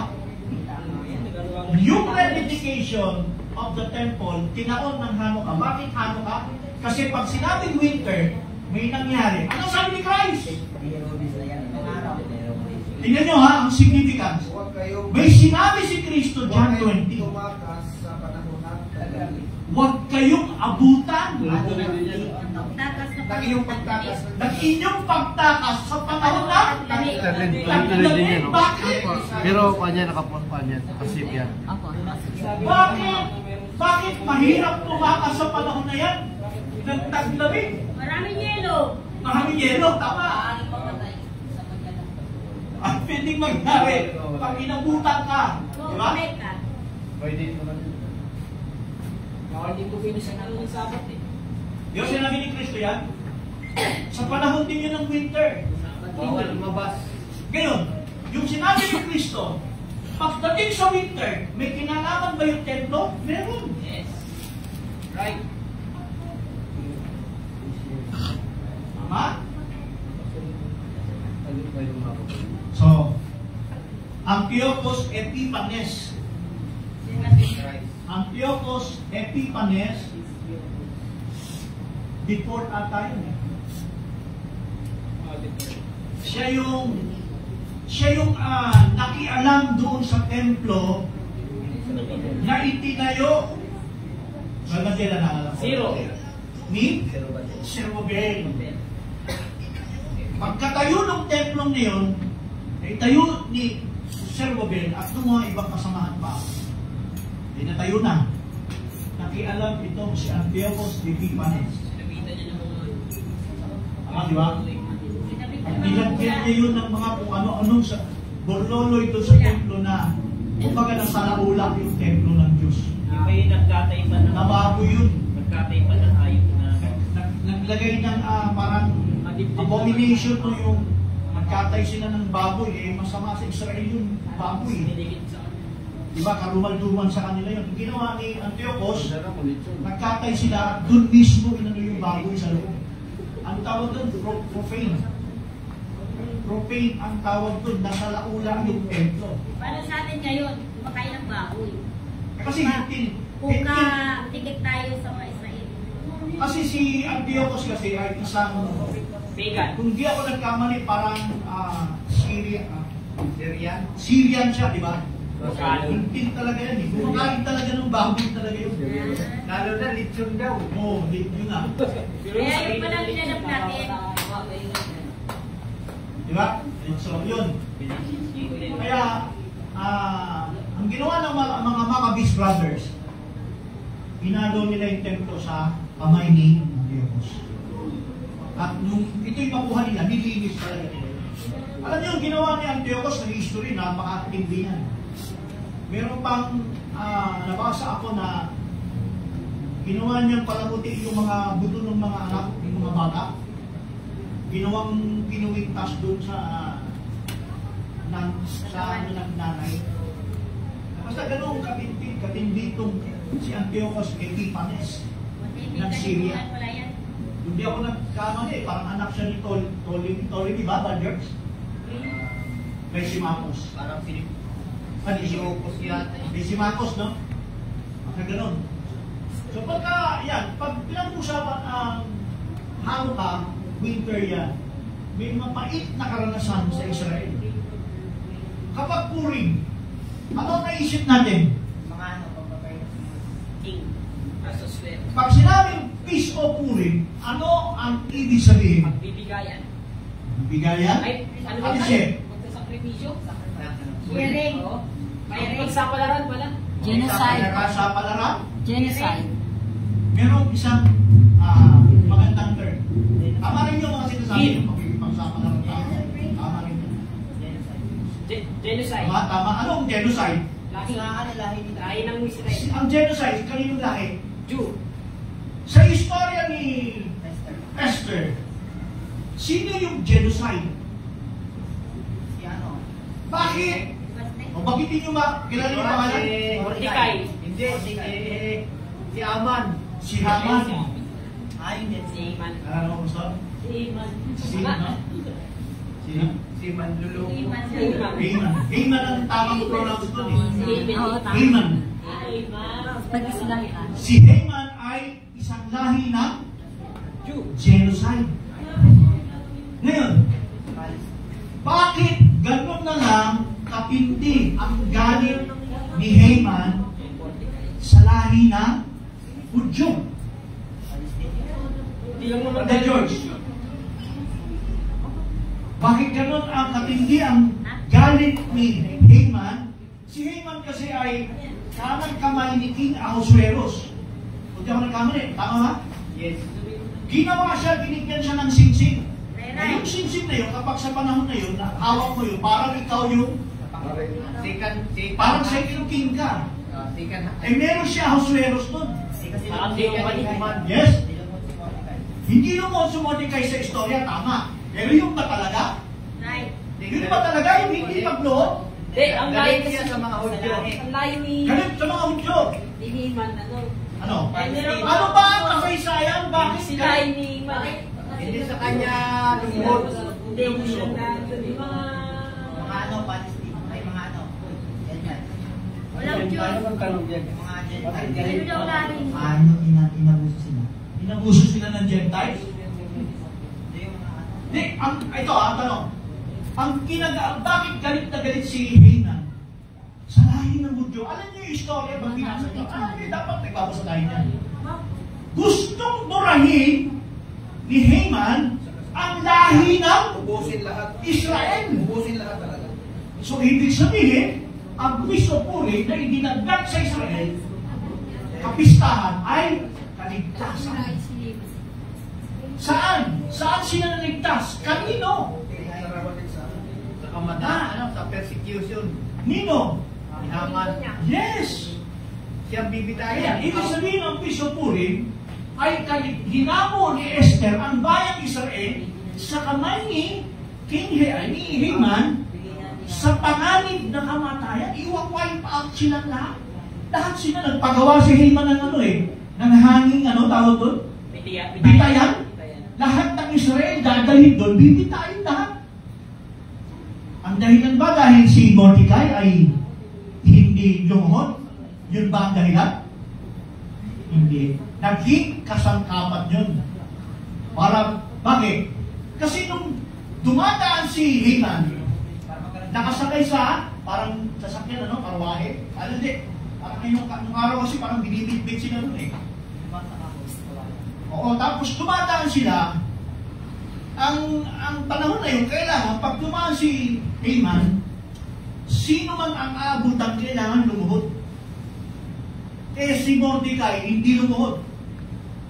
Yung dedication of the temple, tinaon ng Hanukkah. Bakit Hanukkah? Kasi pag sinabing winter, may nangyari. Ano sabi ni Christ? Tingnan nyo ha, ang significance. May sinabi si Kristo, John 20. Huwag kayong abutan Ng iyong pagtakas. ng inyong pagtakas sa panahon na taglamig. Bakit? Pero kanya nakapunpan yan, nakasip yan. Ako. Bakit? Bakit mahirap tumakas sa panahon na yan? Ng taglamig. Maraming yelo. Maraming yelo, tama. Ang pwedeng mangyari pag inabutan ka. Di ba? Pwede naman yun. Hindi ko pinusan ng sabat eh. Yung sinabi ni Kristo yan, sa panahon din yun ng winter. Bawal lumabas. Ngayon, yung sinabi ni Kristo, pagdating sa winter, may kinalaman ba yung templo? Meron. Yes. Right. Tama? So, Antiochus Epiphanes. Antiochus Epiphanes, before ata yun eh. Siya yung nakialam doon sa templo na itinayo. Magandila na alam ko. Zero. Ni Zerubbabel. Pagkatayo ng templong niyon, ay tayo ni Zerubbabel at ng mga ibang kasamahan pa. Tinatayo na. Nakialam itong si Antiochus Epiphanes. Nakita niya ng mga... Tama, di ba? Nilagyan niya yun ng mga kung ano-anong sa borloloy ito sa templo na kumbaga nang salaulak yung templo ng Diyos. Yung may nagkatay pa ng... Nabago yun. Nagkatay pa ng hayop na... Naglagay ng parang abomination to yung nagkatay sila ng baboy. Eh, masama sa Israel yung baboy. Niligit sa... Diba, karumal-duman sa kanila yun. Ang ginawa ni Antiochus, nagkatay sila, dun mismo inano yung baboy sa loob. Ang tawag dun, profane. Profane ang tawag dun, nasa laula yung templo. Paano sa atin ngayon? Kumakain ng baboy. Kasi Kung tikit tayo sa mga Israel. kasi si Antiochus kasi ay isang, Vegan. kung di ako nagkamali, parang Syrian siya, di ba? Hintin talaga yan eh. Kumakain talaga ng baboy talaga yun. Lalo na lechon daw. Oo, yun na. Kaya yung pala pinanap natin. Di ba? So, yun. Kaya, ang ginawa ng mga Maccabees brothers, inalo nila yung templo sa kamay ni Antiochus. At nung ito'y makuha nila, nilinis talaga nila. Alam niyo, yung ginawa ni Antiochus na history, napakatindi yan. Meron pang nabasa ako na ginawa niyang palamuti yung mga buto ng mga anak, yung mga bata. Ginawang pinuwintas doon sa ng nanay. Basta ganun katindi itong si Antiochus Epiphanes ng Syria. Hindi ako nagkamali, parang anak siya ni Ptolemy ba, Badgers? Lysimachus. Parang Lysimachus yan. Lysimachus, no? Basta ganun. So pagka, yan, pag pinag-usapan ang Hanukkah, winter yan, may mapait na karanasan sa Israel. Kapag Purim, ano naisip natin? Mga ano, king. Asoswero. Pag sinabing Feast of Purim, ano ang ibig sabihin? Bibigayan. Bigayan? Ay, ano Ano ba siya? Magsasakripisyo? Sharing. Pagsapalaran pala. Genocide. Sa palaran, Genocide. merong isang magandang term. Tama rin yung mga sinasabi yung pagsapalaran. Tama rin yun. Genocide. Tama. Anong genocide? Lahi ng Israel. Ang genocide, kaninong lahi? Jew. Sa istorya ni Esther, sino yung genocide? Bakit? O bagitin nyo ba? Kilala nyo pangalan? Mordecai. Hindi, si Aman. Si Haman. Ay, hindi. Si Iman. Ano mo gusto? Si Iman. Si Haman. Si Manlulu. Haman. Haman ang tamang pronounce doon eh. Oo, tama. Haman. Pag-islahian. Si Haman ay isang lahi ng genocide. Ngayon, bakit gano'n na lang kapindi ang galit ni Haman sa lahi ng Hudyo? Brother George, bakit gano'n ang katindi ang galit ni Haman? Si Haman kasi ay kanang kamay ni King Ahasuerus. Kung di ako nagkamali, tama ba? Yes. Ginawa siya, binigyan siya ng sinsing. Na yung sinsing na yun, kapag sa panahon na yun, hawak mo yun, parang ikaw yung, parang second king ka. Eh meron siya Ahasuerus doon. Parang di umanin. Yes? Hindi lumuhod si Mordecai sa istorya, tama. Pero yung ba talaga? Yung ba talaga yung hindi pagluhod? Hindi, ang layo Galit siya sa mga Hudyo. Ang layo ni... Galit sa mga Hudyo. Ni Iman, ano? Ano? Meron Ano ba ang kasaysayan? Bakit Sila galit? ni Iman. Hindi sa kanya lumuhod. Hindi, yung mga... Mga ano, Palestine, ay mga ano, ganyan. Walang Diyos. Paano bang tanong dyan? Mga dyan. Bakit Ano galit? daw lahi? Paano inabuso sila? Inabuso sila ng Gentiles? Hindi yung mga ano. Hindi, ito ang tanong. Bakit galit na galit si Haman? Sa lahi ng Hudyo. Alam niyo yung istorya, pag binasa niyo, alam niyo, dapat nagbabasa tayo niyan. Gustong burahin ni Haman ang lahi ng Ubusin lahat. Israel. Ubusin lahat talaga. So, ibig sabihin, ang Kristo puri na idinagdag sa Israel, kapistahan ay kaligtasan. Saan? Saan sila naligtas? Kanino? Sa kamatayan, sa persecution. Nino? Ni Haman. Yes! Siyang Kaya, bibitayin. ibig sabihin ng Kristo puri ay hinamo ni Esther ang bayang Israel sa kamay ni ni Haman sa panganib na kamatayan. I-wipe out silang lahat. Lahat sila nagpagawa si Haman ng ng hanging tawag doon? Bitayan. Lahat ng Israel dadalhin doon, bibitayin lahat. Ang dahilan ba dahil si Mordecai ay hindi lumuhod? Yun ba ang dahilan? Hindi. Naging kasangkapan yun. Para, bakit? Kasi nung dumadaan si Haman, nakasakay sa, parang sasakyan, karwahe. Hindi. Parang nung araw kasi parang binibitbit sila doon eh. Oo, tapos dumadaan sila. Ang panahon na yun, kailangan, pag dumaan si Haman, sino man ang aabutan, kailangan lumuhod. Eh si Mordecai, hindi lumuhod.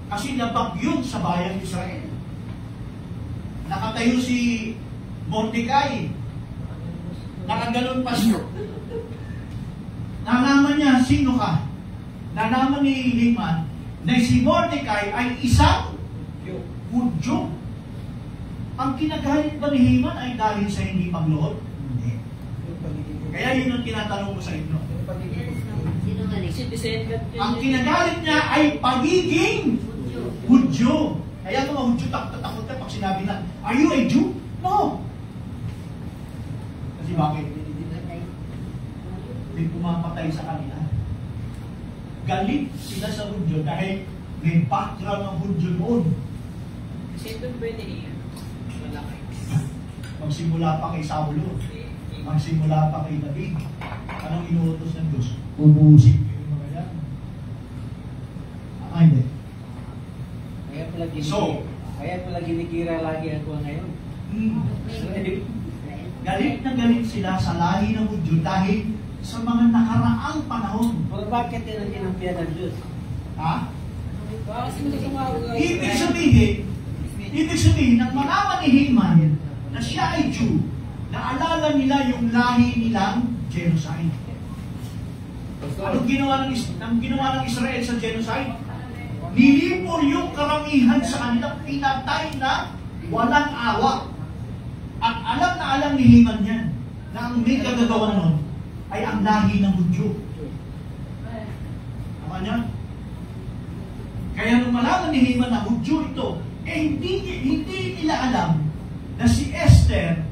Kasi nabag yun sa bayang Israel. Nakatayo si Mordecai. Nakaganon pa siya. Nalaman niya, sino ka? Nalaman ni Haman na si Mordecai ay isang Hudyo. Ang kinagalit ba ni Haman ay dahil sa hindi pagluhod? Hindi. Kaya yun ang tinatanong ko sa inyo. Ang kinagalit niya ay pagiging Hudyo. Kaya mga Hudyo takot ka pag sinabi na, are you a Jew? No. Kasi bakit? May pumapatay sa kanila. Galit sila sa Hudyo dahil may background ng Hudyo noon. Kasi ito pwede niya. Malaki. Magsimula pa kay Saulo. Magsimula pa kay David. Anong inuutos ng Diyos? Ubusin ko yung mga yan. Hindi. Kaya pala ginikira lagi ako ngayon. Galit na galit sila sa lahi ng Hudyo dahil sa mga nakaraang panahon. Pero bakit yun ang kinampihan ng Diyos? Ha? Ibig sabihin, nang malaman ni Haman na siya ay Jew, naalala nila yung lahi nilang genocide. Anong ginawa ng Israel sa genocide? Nilipol yung karamihan sa kanila, pinatay na walang awa. At alam na alam ni Haman yan na ang may kagagawa nun ay ang lahi ng Hudyo. Tama niya? Kaya nung malaman ni Haman na Hudyo ito, hindi nila alam na si Esther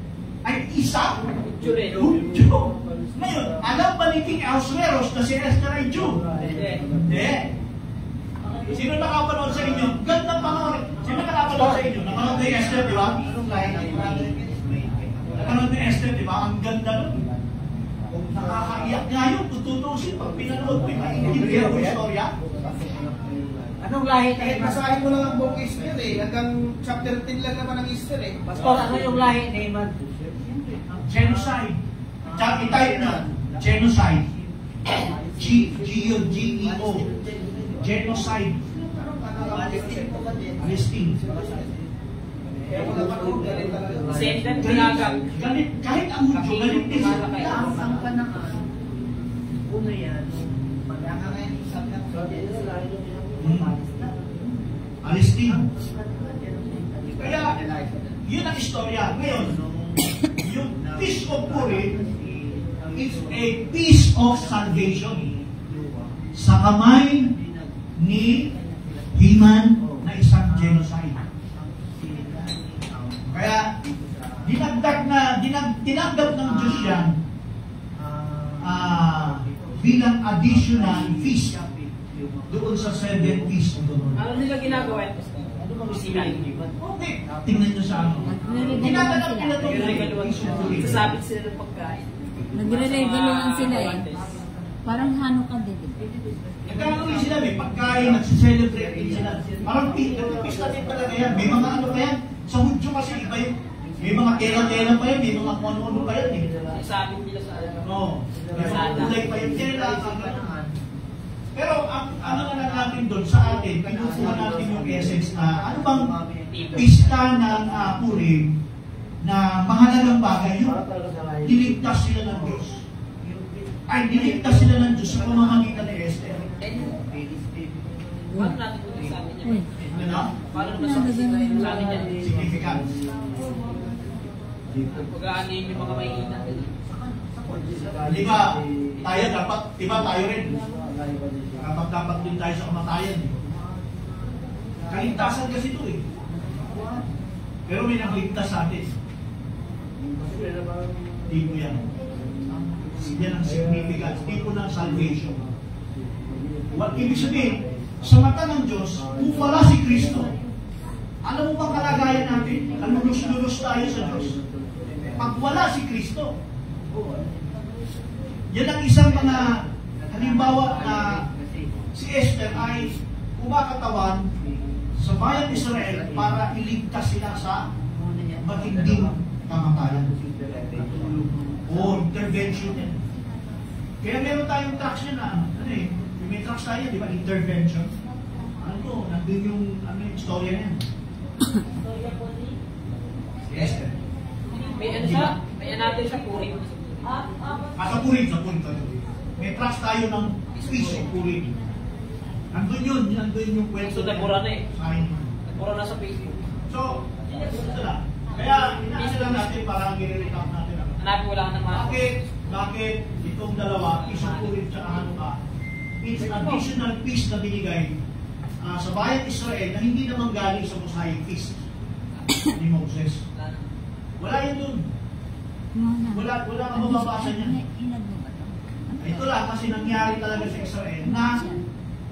ay isang Hudyo. Ngayon, alam ba ni King Ahasuerus na si Esther ay Jew? Hindi. Sino nakapanood sa inyo? Ganda panoorin. Sino nakapanood sa inyo? Napanood ni Esther, di ba? Napanood ni Esther, di ba? Ang ganda nun. Nakakaiyak nga yun. Tututusin pag pinanood mo. Maintindihan mo yung istorya. Anong lahi tayo? Kahit basahin mo lang ang book Esther eh. Hanggang chapter 10 lang naman ang Esther eh. Pastor, ano yung lahi ni Haman? Genocide. I-type na. Genocide. G-E-O. Genocide. Palestine. Kaya wala pa nung galit talaga. Sentence pinagag. Galit. Kahit ang Hudyo, galit din sila. Ang panahon. Una yan. Palestine. Kaya, yun ang istorya. Ngayon, yung Peace of Purim is a piece of salvation sa kamay ni Haman na isang genocide. Kaya, tinanggap ng Diyos yan bilang additional feast doon sa 7 feast of the Lord. Ano nila ginagawa ito? Ano bang sinay? Okay, tingnan nyo sa ano. Tinatanap nila ito. Sasabit sila ng pagkain. Nagre-regaluhan sila eh. Parang Hanukkah din. Nagkakaroon sila, may pagkain, nagsiselebrate din sila. Parang pista din talaga yan. May mga ano pa yan. Sa Hudyo kasi iba yun. May mga tela-tela pa yan, may mga kung-ano pa yan. Sasabit nila sa ano. Oo. May mga kulay pa yung tela. Pero ang ano na lang natin doon sa atin, pinukuha natin yung essence na ano bang pista ng Purim na mahalagang bagay yung niligtas sila ng Diyos. Ay, niligtas sila ng Diyos sa pamamagitan ni Esther. Paano natin kung sa amin yan? Ano? Paano naman sa amin yan? Significance. Pag-aanin yung mga may ina. Di ba, tayo dapat, di ba tayo rin? Dapat din tayo sa kamatayan. Kaligtasan kasi ito eh. Pero may nagligtas sa atin. Di mo yan. Yan ang significance. Di po ng salvation. What ibig sabihin, sa mata ng Diyos, kung wala si Kristo, alam mo bang kalagayan natin? Lulus-lulus tayo sa Diyos. Pag wala si Kristo, yan ang isang mga halimbawa na si Esther ay kumakatawan sa bayan Israel para iligtas sila sa matinding kamatayan o intervention yan. Kaya meron tayong tracks yan na may tracks tayo, di ba? Intervention. Ano to? Nandun yung istorya yan. Si Esther. May ano siya? May natin sa Purim. Sa Purim. May tracks tayo ng Feast of Purim. Nandun yung kwento. So, nabura na eh. Sign. Nabura na sa Facebook. So, ito lang. Kaya, inaasa lang natin para i-recap natin. Hanapin ko lang ng mga... Bakit itong dalawa, Feast of Purim at Hanukkah, it's additional feast na binigay sa bayan Israel na hindi naman galing sa Mosaic Feast ni Moses. Wala yun dun. Wala kang mababasa niya. Ito lang kasi nangyari talaga sa Israel na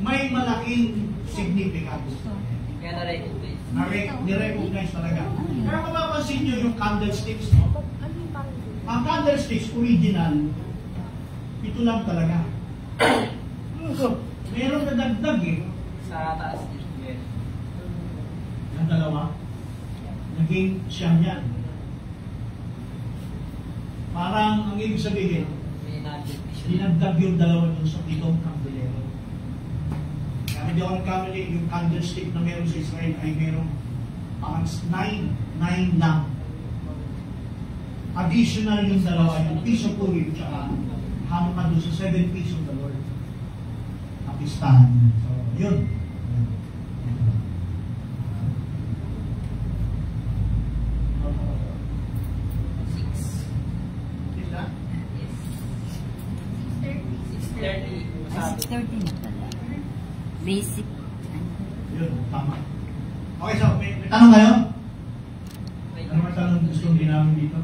may malaking significance. Kaya na-recognize. Ni-recognize talaga. Kaya mapapansin nyo yung candlesticks, no? Ang candlesticks, original, ito lang talaga. Meron na dagdag eh. Sa taas. Ang dalawa, naging siyam yan. Parang ang ibig sabihin, dinagdag yung dalawa dun sa pitong kandelero. Kaya hindi ako nagkamali, yung candlestick na meron sa Israel ay meron parang 9 lang. Additional yung dalawa, yung Feast of Purim, tsaka Hanukkah doon sa 7 Feast of the Lord. Napistahan. So, yun. Basic. Yun, tama. Okay, so may tanong kayo? Ano may tanong gusto nyo namin dito?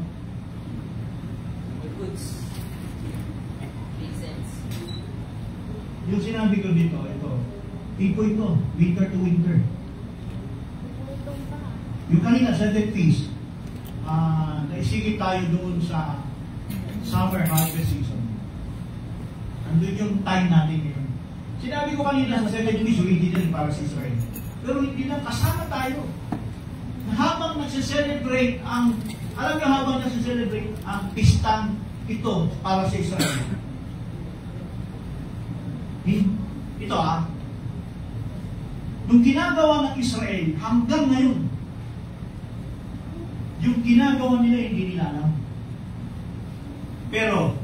Goods. Makes sense. Yung sinabi ko dito, tipo ito, winter to winter. Yung kanina, 7 feast, naisigit tayo doon sa summer harvest season. Andun yung time natin ngayon. Sinabi ko kanina sa 7 feast, hindi din para sa Israel. Pero hindi lang, kasama tayo. Na habang nagsiselebrate alam niyo habang nagsiselebrate ang pistang ito para sa Israel. Ito nung ginagawa ng Israel hanggang ngayon, yung ginagawa nila hindi nila alam. Pero,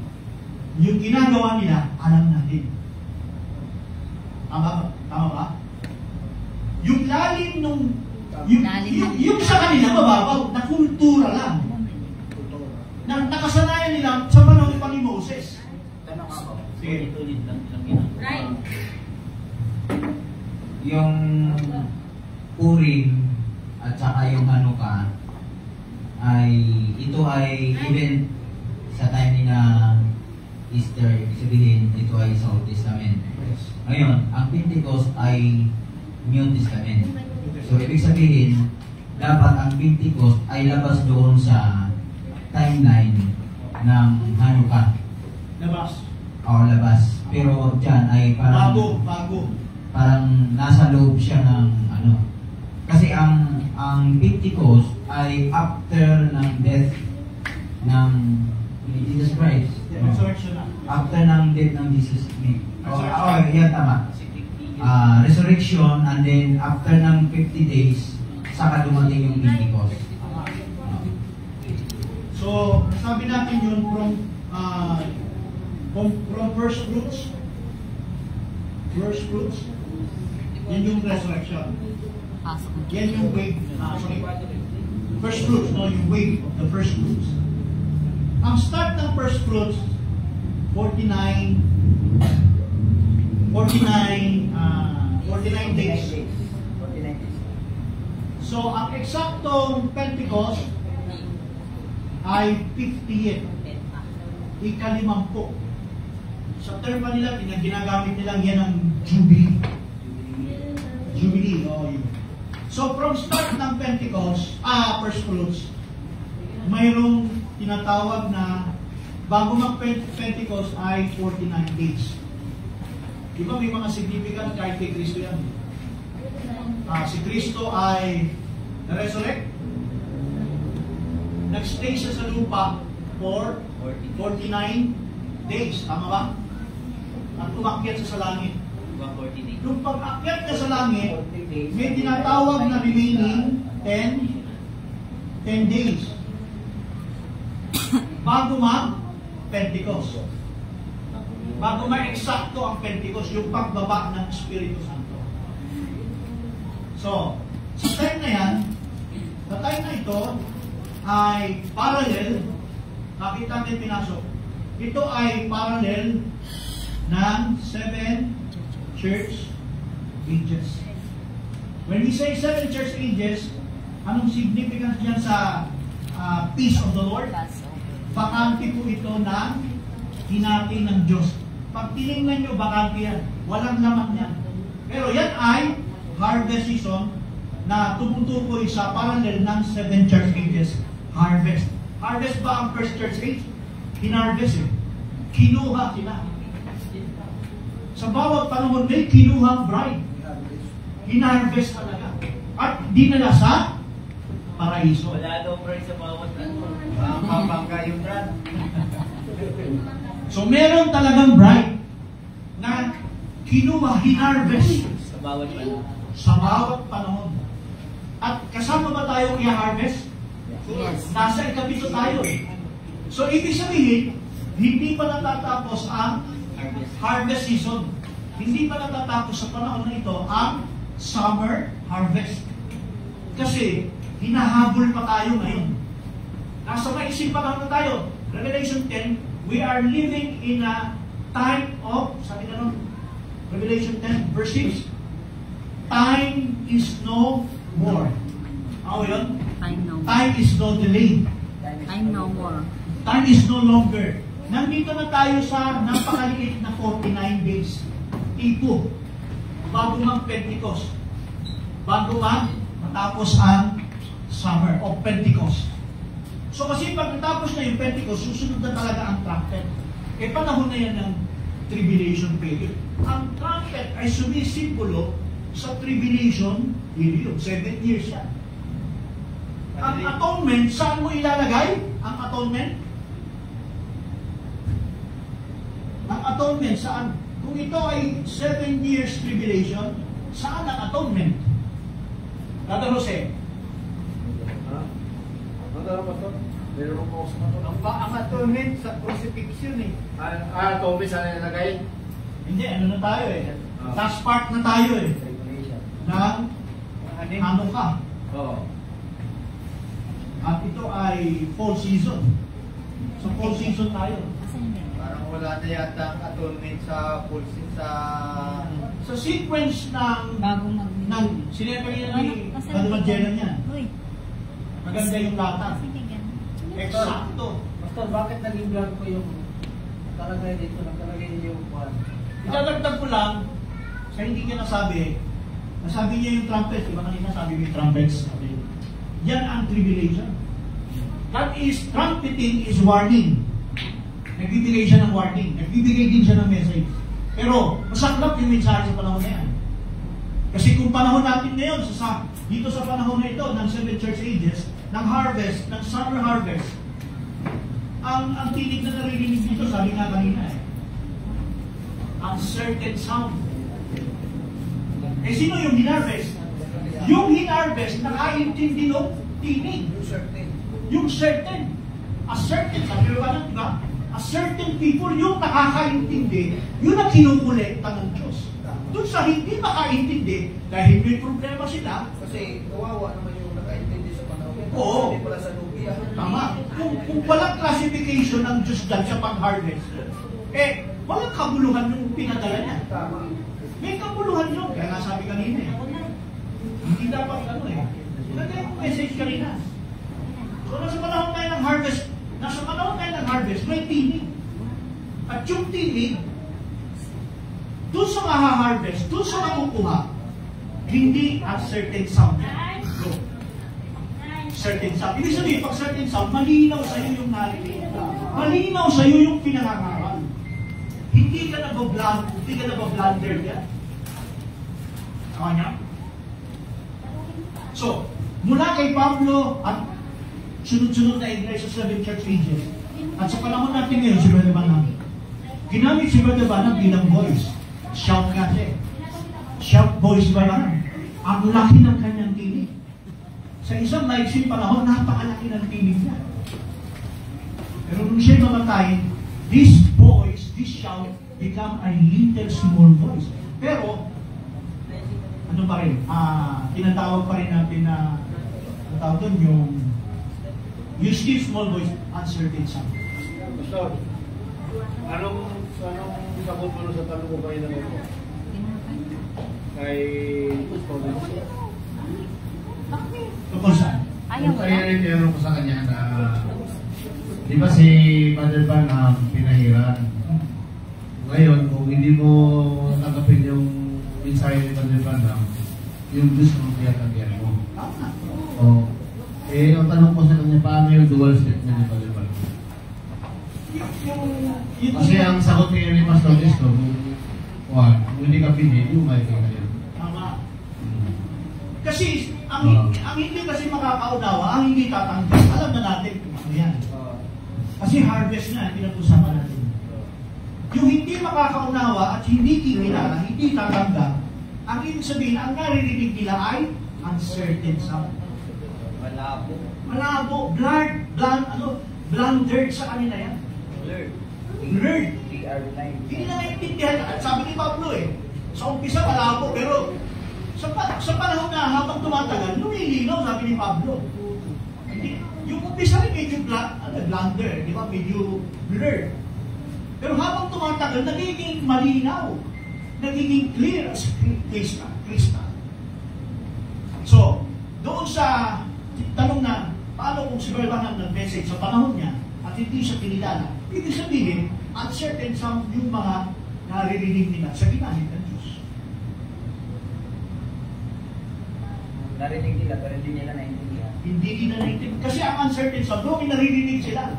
yung ginagawa nila, alam natin. Tama ba? Yung lalim nung, yung sa kanila mababaw, na kultura lang. Nakasanayan nila sa panahon pa ni Moses. Tanong ako. Sige. Ulit lang ginagawa. Right. Yung Purim at saka yung Hanukkah ito ay event sa time nila Easter, ibig sabihin ito ay sa Old Testament. Ngayon, ang Pentecost ay New Testament. So ibig sabihin, dapat ang Pentecost ay labas doon sa timeline ng Hanukkah. Labas. Labas. Pero dyan ay parang Bago. Parang nasa loob siya ng kasi ang Pentecost ay after ng death ng Jesus Christ. Resurrection na. After ng death ng Jesus. Yan tama. Resurrection, and then after ng 50 days saka dumating yung Pentecost. So, sabi natin yun from first fruits. First fruits. Yan yung resurrection. Yan yung wave. First fruits, yung wave of the first fruits. Ang start ng first fruits, 49 days. So, ang eksaktong Pentecost ay 50th. Ika-50. Sa term pa nila, ginagamit nilang yan ang Jubilee. Jubilee, yun. So, from start ng Pentecost, first fruits, mayroong tinatawag na bago mag-Pentecost ay 49 days. Diba may mga significant kahit kay Kristo yan? Si Kristo ay na-resurrect, nag-stay siya sa lupa for 49 days. Tama ba? At umakyat siya sa langit. Nung pag-akyat ka sa langit, may tinatawag na remaining 10 days. Bago mag-Pentecost. Bago ma-eksakto ang Pentecost, yung pagbaba ng Espiritu Santo. So, sa time na yan, sa time na ito, ay parallel, nakita natin pinasok, ito ay parallel ng 7 church ages. When we say 7 church ages, anong significance yan sa peace of the Lord? Bakante po ito ng hinati ng Diyos. Pag tinignan nyo, bakante yan. Walang laman yan. Pero yan ay harvest season na tumutukoy sa parallel ng 7 church ages. Harvest. Harvest ba ang first church age? Hinarvest eh. Kinuha sila. Sa bawat panahon may kinuhang bride. Hinarvest talaga. At dinala sa paraiso. Wala daw bride sa bawat Pampangga yung brand. So meron talagang bride na kinuha, hinarvest sa bawat panahon. Sa bawat panahon. At kasama ba tayo i-harvest? Yes. Nasa ikapito tayo eh. So ibig sabihin, hindi pa natatapos ang harvest season. Hindi pa natatapos sa panahon na ito ang summer harvest. Kasi hinahabol pa tayo ngayon. Nasa maisip pa na tayo. Revelation 10, we are living in a time of, sabi na nun, Revelation 10 verse 6, time is no more. Ano yun? Time no more. Time is no delay. Time no more. Time is no longer. Nandito na tayo sa napakaliit na 49 days. Tipo. Bago mag-Pentecost. Bago matapos ang summer of Pentecost. So kasi pag natapos na yung Pentecost, susunod na talaga ang trumpet. Eh panahon na yan ng tribulation period. Ang trumpet ay sumisimbolo sa tribulation period. 7 years yan. Ang atonement, saan mo ilalagay? Ang atonement? Ang atonement, saan? Kung ito ay 7 years tribulation, saan ang atonement? Brother Jose? Meron ko sa Ang atonement sa crucifixion eh. atonement saan nilagay? Hindi, ano na tayo eh. Last part na tayo eh. Ng ano ka. Oo. At ito ay fall season. So fall season tayo. Parang wala na yata ang atonement sa pulsin Sa sequence ng sinabi niya ni Brother Jenna niyan. Maganda yung lata. Eksakto. Pastor, bakit naging vlog ko yung nakalagay dito, nakalagay yung one? Itadagdag ko lang, sa hindi niya nasabi niya yung trumpet. Diba kanina sabi mo yung trumpets? Okay. Yan ang tribulation. That is, trumpeting is warning. Nagbibigay siya ng warning. Nagbibigay din siya ng message. Pero, masaklap yung mensahe sa panahon na yan. Kasi kung panahon natin ngayon, dito sa panahon na ito, ng 7 church ages, ng harvest, ng summer harvest, ang tinig na naririnig dito, sabi nga kanina eh, uncertain sound. Eh, sino yung hinarvest? Yung hinarvest, nakaintindi ng tinig. Yung certain. A certain, sabi ba na, diba? A certain people, yung nakakaintindi, yun ang kinukulekta ng Diyos. Doon sa hindi makaintindi, dahil may problema sila, Kasi kawawa naman yung nakaintindi sa panahon. Oo. Hindi pala sa lugi. tama. Kung walang classification ng Diyos dyan sa pag-harvest, eh, walang kabuluhan yung pinadala niya. May kabuluhan yun. Kaya nga sabi kanina eh. Hindi dapat ano eh. Ilagay yung message kanina. So nasa panahon tayo ng harvest, may tinig. At yung tinig, doon sa maha-harvest, doon sa makukuha, hindi ang certain sound. No. Certain sound. Ibig sabihin, pag certain sound, malinaw sa iyo yung narinig. Malinaw sa iyo yung pinangangaral. Hindi ka nabablander yan. Tama niya? So, mula kay Pablo at sunod-sunod na iglesia sa 7 church ages, at sa panahon natin ngayon, si Brother Banang, ginamit si Brother Banang bilang voice. Shout kasi. Shout voice ba yan? Ang laki ng kanyang tinig. Sa isang maiksing panahon, napakalaki ng tinig niya. Pero nung siya mamatay, this voice, this shout, become a little small voice. Pero, ano pa rin, tinatawag pa rin natin na, ang tawag doon, yung still small voice, uncertain sound. Pastor, anong sabot mo sa tanong ko kayo na mo? Kay Tungkol saan? Ayaw mo Kaya na. rin tinanong ko sa kanya na, di ba si Father Banham pinahiran? Ngayon, kung hindi mo tanggapin yung mensahe ni Father Banham, yung Diyos mo pinatagyan mo. O, eh, ang tanong ko sa kanya, paano yung dual statement ni Father Banham? Kasi ang sagot ni Pastor Listo, kung hindi ka pinili, yung may kaya. Tama. Kasi, ang hindi kasi makakaunawa, ang hindi tatanggap, alam na natin kung ano yan. Kasi harvest na, pinag-usapan natin. Yung hindi makakaunawa at hindi kikilala, hindi tatanggap, ang ibig sabihin, ang naririnig nila ay uncertain sound. Malabo, blundered sa kanila yan. Blurred. Hindi na naintindihan. At sabi ni Pablo eh, sa umpisa malabo, pero sa panahon na habang tumatagal, lumilinaw, sabi ni Pablo. Yung umpisa rin medyo blunder, di ba? Medyo blurred. Pero habang tumatagal, nagiging malinaw. Nagiging clear as crystal. So, doon sa tanong na paano kung si Brother Branham nag-message sa panahon niya at hindi siya kinilala, ibig sabihin, uncertain sa yung mga naririnig nila sa ginamit ng Diyos. Narinig nila pero hindi nila naintindihan. Hindi nila naintindihan. Kasi ang uncertain sa doon, naririnig sila.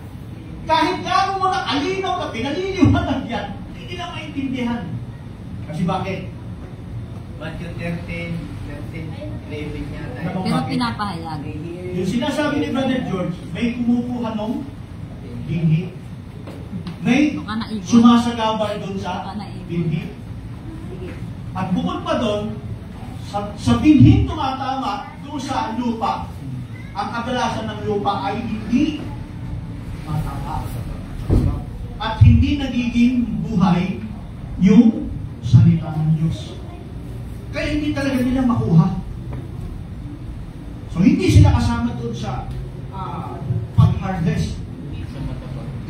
Kahit gano'n mo na alinaw na pinaliliwanag yan, hindi nila maintindihan. Kasi bakit? Matthew 13, 11 niya. Alam mo Pero bakit? pinapahayag. Yung sinasabi ni Brother George, may kumukuha nung binhi. May Baka naibon. sumasagabal doon sa Baka naibon. binhi. At bukod pa doon, sa binhing tumatama doon sa lupa, ang kadalasan ng lupa ay hindi matapa. At hindi nagiging buhay yung salita ng Diyos. Kaya hindi talaga nila makuha. So hindi sila kasama doon sa pag-harvest.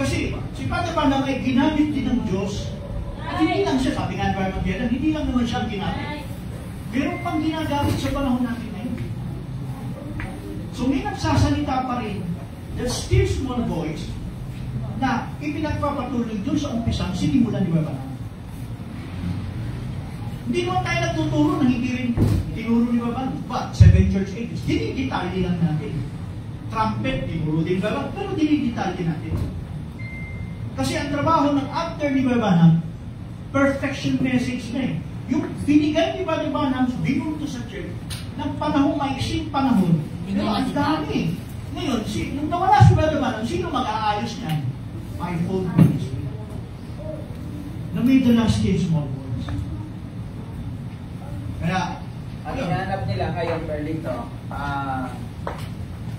Kasi si Padre Branham ay ginamit din ng Diyos. At hindi lang siya, sabi nga ni Brother Branham, hindi lang naman siya ginamit. Meron pang ginagamit sa panahon natin ngayon. So may nagsasalita pa rin, that still small voice, na ipinagpapatuloy doon sa umpisang sinimulan ni Brother Branham. Hindi naman tayo nagtuturo na hindi rin tinuro ni Brother Branham. But 7 church ages, dinidetalye lang natin. Trumpet, tinuro din Brother Branham, pero dinidetalye natin. Kasi ang trabaho ng after ni Brother Branham, perfection message na eh. Yung binigay ni Brother Branham, binunto sa church, ng panahon, maiksing panahon, pero ang dami. Ngayon, nung nawala si Brother Branham, sino mag-aayos niyan? Fivefold ministry. Na may the last day small boys. Kaya, Ang hinahanap nila ngayon, Perlito,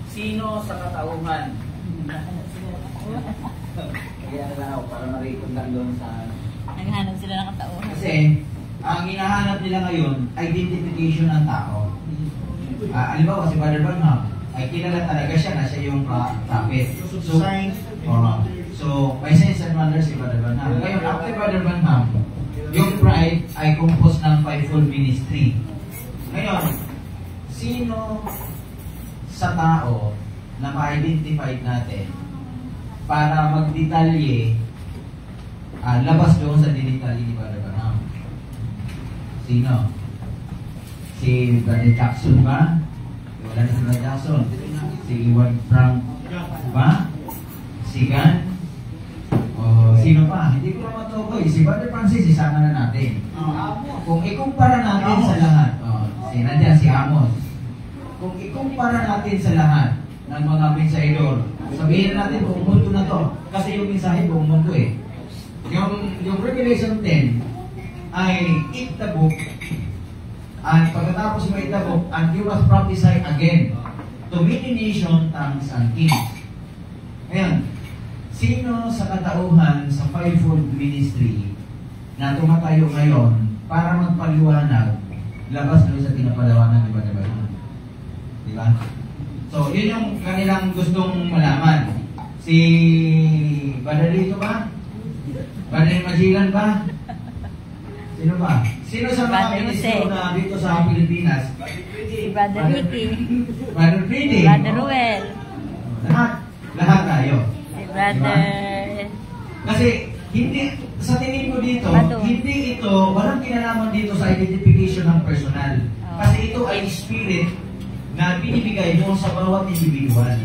sino sa katauhan? Kaya na para marikot lang doon sa... Naghanap sila ng katauhan. Kasi, ang hinahanap nila ngayon, identification ng tao. Halimbawa, si Brother Branham, ay kilala talaga siya na siya yung prophet. So, may sense and wonder si Brother Branham. Ngayon, after Brother Branham, yung bride ay composed ng fivefold ministry. Ngayon, sino sa tao na ma-identify natin para magdetalye labas doon sa dinitalye ni Brother Branham? Sino? Si Brother Jackson ba? Wala na si Brother Jackson. Si Iwan Frank ba? Si Gan? O sino pa? Hindi ko naman tukoy. Si Brother Francis, isama na natin. Kung ikumpara natin sa lahat, nandiyan si Amos. Kung ikumpara natin sa lahat ng mga mensahidor, sabihin natin buong mundo na to. Kasi yung mensahe buong mundo eh. Yung Revelation 10 ay eat the book, and pagkatapos mo eat the book, and you must prophesy again to many nations, tongues, and kings. Ayan. Sino sa katauhan sa fivefold ministry na tumatayo ngayon para magpaliwanag labas doon sa pinapalawanan ni Brother Branham? Di ba? So, yun yung kanilang gustong malaman. Si Brother Lito ba? Brother Magellan ba? Sino ba? Sino sa mga ministro na dito sa Pilipinas? Si Brother Ricky. Brother Freddy. Brother Ruel. Lahat tayo. Si Brother... Kasi, hindi, sa tingin ko dito, hindi ito, walang kinalaman dito sa identification ng personal. Kasi ito ay spirit na binibigay doon sa bawat individual.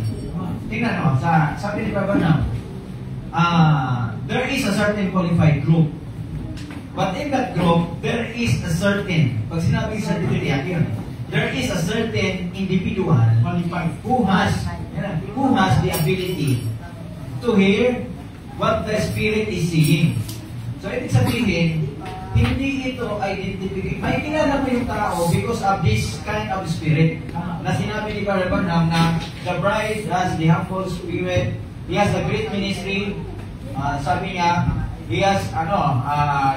Tingnan mo, sabi ni Brother Branham, there is a certain qualified group. But in that group, there is a certain, pag sinabi certificate yun, there is a certain individual who has the ability to hear what the Spirit is saying. So, ibig sabihin, hindi ito identification. May kilala mo yung tao because of this kind of spirit na sinabi ni Brother Branham na the bride has the humble spirit, he has a great ministry, sabi niya, he has,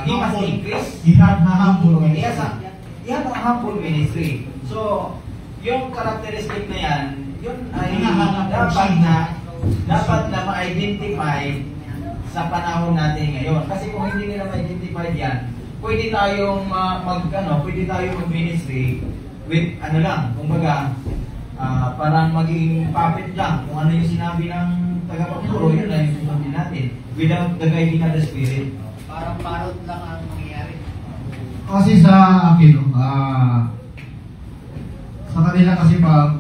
he must increase. He has a humble ministry. So, yung characteristic na yan, yun ay dapat na ma-identify sa panahon natin ngayon. Kasi kung hindi nila ma-identify yan, pwede tayong mag-ministry with ano lang, kumbaga, parang maging puppet lang. Kung ano yung sinabi ng tagapagturo, yun lang yung sundin natin. Without the guiding of the Spirit. Parang parot lang ang mangyayari. Kasi sa akin, sa kanila kasi pag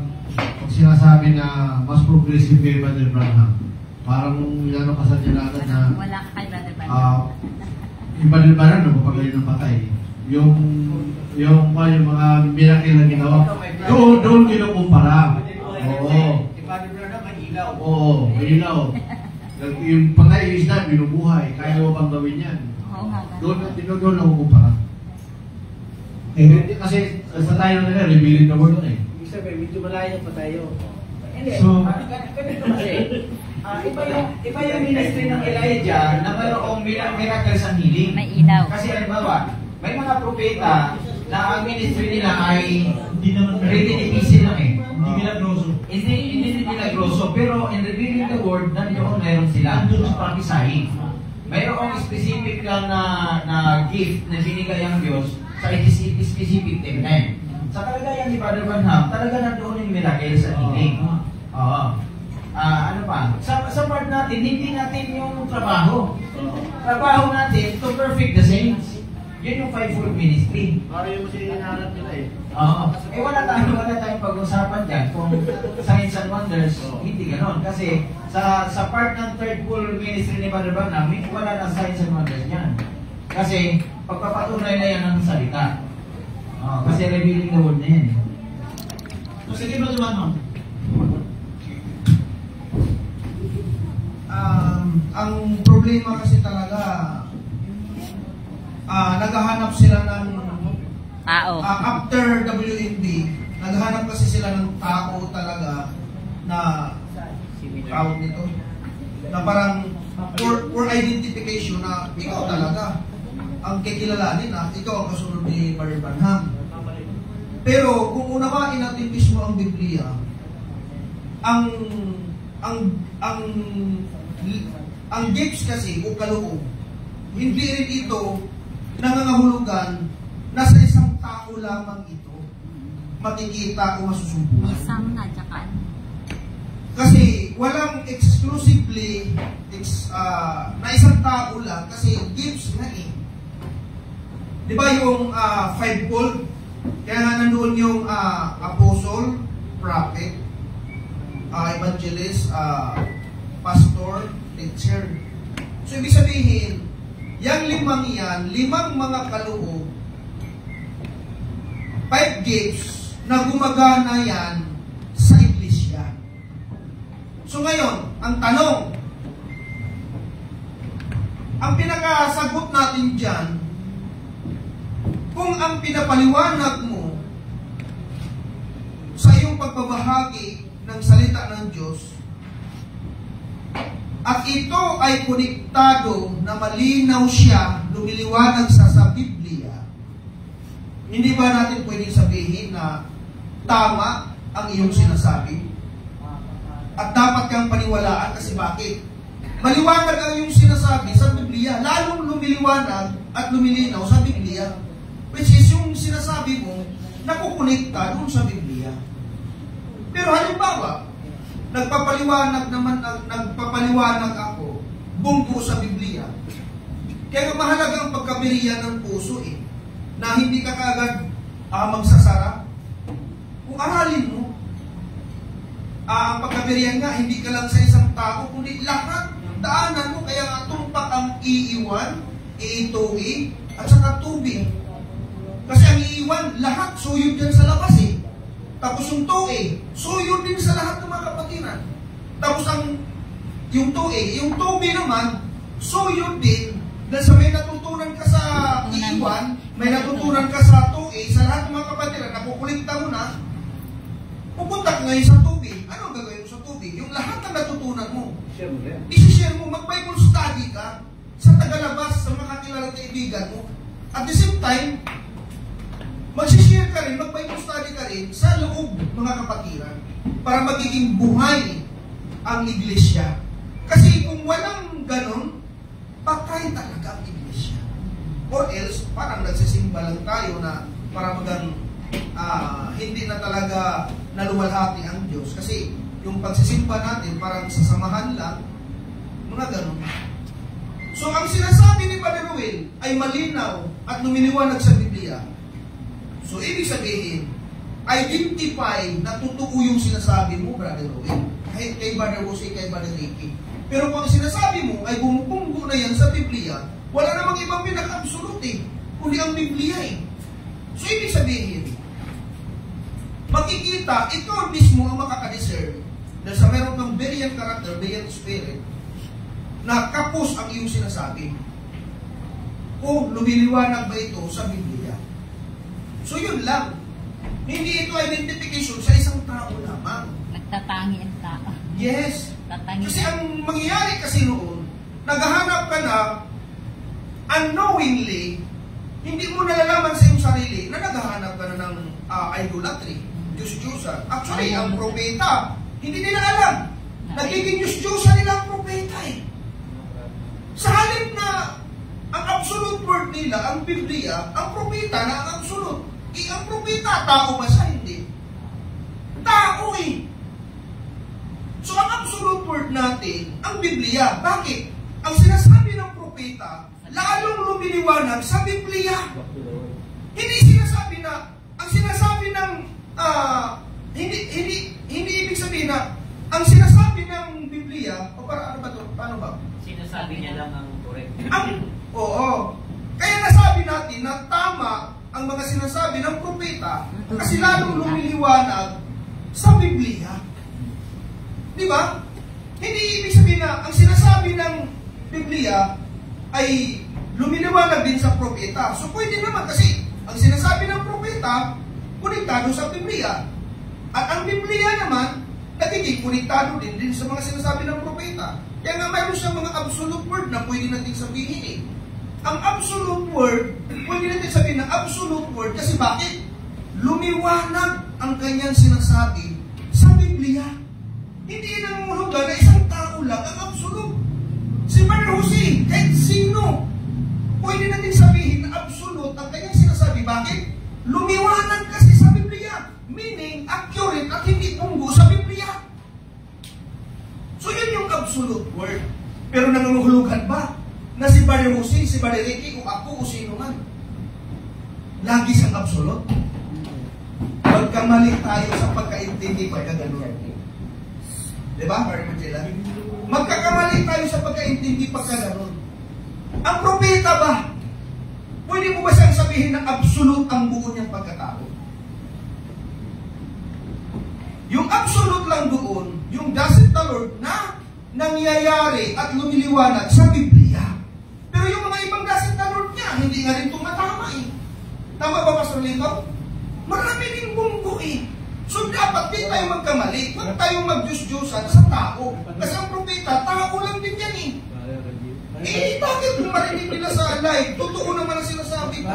sinasabi na mas progressive kay Brother Branham, parang ano kasadya na agad na Wala ka kay Brother Branham. yung Brother Branham napapagaling ng patay. Yung mga miracle na ginawa, doon kinukumpara. Oo. Oo, may ilaw. Yung patay is na, binubuhay. Kaya mo bang gawin yan? Doon ako kumpara. Kasi sa tayo nila, revealing the word eh. Ibig sabihin, medyo malayo pa tayo. Hindi. So, iba yung ministry ng Elijah na mayroong miracles ang healing. May ilaw. Kasi halimbawa, may mga propeta na ang ministry nila ay Hindi naman rededication lang eh. Hindi milagroso. Hindi milagroso, pero in revealing the word, nandoon meron sila. Nandoon sa prophesying. Mayroong specific lang na gift na binigay ang Diyos sa specific time. Sa kalagayan ni Brother Branham, talaga nandoon yung miracle sa healing. Oo. Ano pa? Sa part natin, hindi natin yung trabaho. Trabaho natin to perfect the saints. Yun yung fivefold ministry. Para yung sinahanap nila eh. Oo. Wala tayong pag-usapan dyan kung signs and wonders, hindi ganon. Kasi sa part ng third full ministry ni Brother Branham, wala na signs and wonders yan. Kasi pagpapatunay na yan ng salita. Kasi revealing the word na yan. So, sige ba naman, ang problema kasi talaga, naghahanap sila ng Tao. after WMD, naghahanap kasi sila ng tao talaga na tawag nito, na parang for identification na ikaw talaga ang kikilalanin na ikaw ang kasunod ni Brother Branham. Pero kung unawain natin mismo ang Biblia, ang gifts kasi o kaloob, hindi rin ito nangangahulugan na sa isang tao lamang ito makikita o masusumpungan. Isang na, tsaka Kasi walang exclusively na isang tao lang kasi gifts nga eh. Di ba yung fivefold? Kaya nga nandoon yung apostle, prophet, evangelist, pastor, teacher. So ibig sabihin, yung limang mga kaloob, 5 gifts na gumagana yan sa iglesia. So ngayon, ang tanong, ang pinakasagot natin dyan, kung ang pinapaliwanag mo sa iyong pagbabahagi ng salita ng Diyos, at ito ay konektado na malinaw siya, lumiliwanag sa Biblia, hindi ba natin pwedeng sabihin na tama ang iyong sinasabi? At dapat kang paniwalaan kasi bakit? Maliwanag ang iyong sinasabi sa Biblia, lalong lumiliwanag at lumilinaw sa Biblia, which is yung sinasabi mo, nakukonekta doon sa Biblia. Pero halimbawa, nagpapaliwanag ako bungko sa Biblia. Kaya mahalaga ang pagkabiriyan ng puso na hindi ka kaagad magsasara. Kung aralin mo, ang pagkabiriyan nga, hindi ka lang sa isang tao, kundi lahat, daanan mo, kaya nga tumpak ang iiwan, iituwi, at saka tubig. Kasi ang iiwan, lahat suyod yan sa labas Tapos yung tuwi, suyod din sa lahat ng mga kapatiran. Tapos yung tuwi naman, suyod din, dahil sa may natutunan ka sa iiwan, may natutunan ka sa tuwi, sa lahat ng mga kapatiran, nakukulikta mo na, pupunta ka ngayon sa tubig. Ano ang gagawin mo sa tubig? Yung lahat ng natutunan mo. I-share mo, mag-Bible study ka sa tagalabas, sa mga kakilala kaibigan mo. At the same time, mag-share ka rin, mag-Bible study ka rin sa loob mga kapatiran para magiging buhay ang iglesia. Kasi kung walang ganon, patay talaga ang iglesia. Or else, parang nagsisimba lang tayo na para hindi na talaga naluwalhati ang Diyos. Kasi yung pagsisimba natin parang sasamahan lang, mga ganun. So ang sinasabi ni Brother Ruel ay malinaw at lumiliwanag sa Biblia. So ibig sabihin, identify na totoo yung sinasabi mo, Brother Ruel, kay Brother Jose, kay Brother Ricky. Pero kung sinasabi mo ay bumubunggo na yan sa Biblia, wala namang ibang pinaka-absolute kundi ang Biblia So ibig sabihin, makikita, ikaw mismo ang makakadiscern dahil sa meron ng brilliant character, brilliant spirit, na kapos ang iyong sinasabi. O lumiliwanag ba ito sa Biblia? So yun lang. Hindi ito identification sa isang tao lamang. Nagtatangi ang tao. Yes. Tatangi. Kasi ang mangyayari kasi noon, naghahanap ka na unknowingly, hindi mo nalalaman sa iyong sarili na naghahanap ka na ng idolatry, Diyos-Diyosan. Actually, ang propeta, hindi nila alam. Nagiging Diyos-Diyosan nila ang propeta Sa halip na ang absolute word nila, ang Biblia, ang propeta na ang absolute. Ang propeta, tao ba siya? Hindi. Tao So ang absolute word natin, ang Biblia. Bakit? Ang sinasabi ng propeta, lalong lumiliwanag sa Biblia. Hindi sinasabi na, ang sinasabi ng, hindi ibig sabihin na, ang sinasabi ng Biblia, o para ano ba ito? Paano ba? Sinasabi niya lang ang correct. Oo. Kaya nasabi natin na tama ang mga sinasabi ng propeta kasi lalong lumiliwanag sa Biblia. Di ba? Hindi ibig sabihin na ang sinasabi ng Biblia ay lumiliwanag din sa propeta. So pwede naman kasi ang sinasabi ng propeta konektado sa Biblia. At ang Biblia naman nagiging konektado din sa mga sinasabi ng propeta. Kaya nga mayroon siyang mga absolute word na pwede natin sabihin Ang absolute word, pwede natin sabihin na absolute word kasi bakit? Lumiwanag ang kanyang sinasabi sa Biblia. Hindi nangungulugan na isang tao lang ang absolute. Si Brother Jose, kahit sino, pwede natin sabihin na absolute ang kanyang sinasabi. Bakit? Lumiwanag kasi sa Biblia. Meaning, accurate at hindi punggo sa Biblia. So yun yung absolute word. Pero nangungulugan ba na si Brother Jose, si Brother Ricky, o ako, o sino man, lagi siyang absolute? Magkamali tayo sa pagkaintindi pagkaganon. Diba, Brother Magella? Magkakamali tayo sa pagkaintindi pagkaganon. Ang propeta ba, pwede mo ba siyang sabihin na absolute ang buo niyang pagkatao? Yung absolute lang doon, yung doesn't the Lord na nangyayari at lumiliwanag sa Biblia. Pero yung mga ibang doesn't the Lord niya, hindi nga rin tumatama Tama ba, Pastor Lito? Marami din bunggo So dapat din tayo magkamali. Huwag tayong mag-Diyos-Diyosan sa tao. Kasi ang propeta, tao lang din yan bakit marinig nila sa live? Totoo naman ang sinasabi ko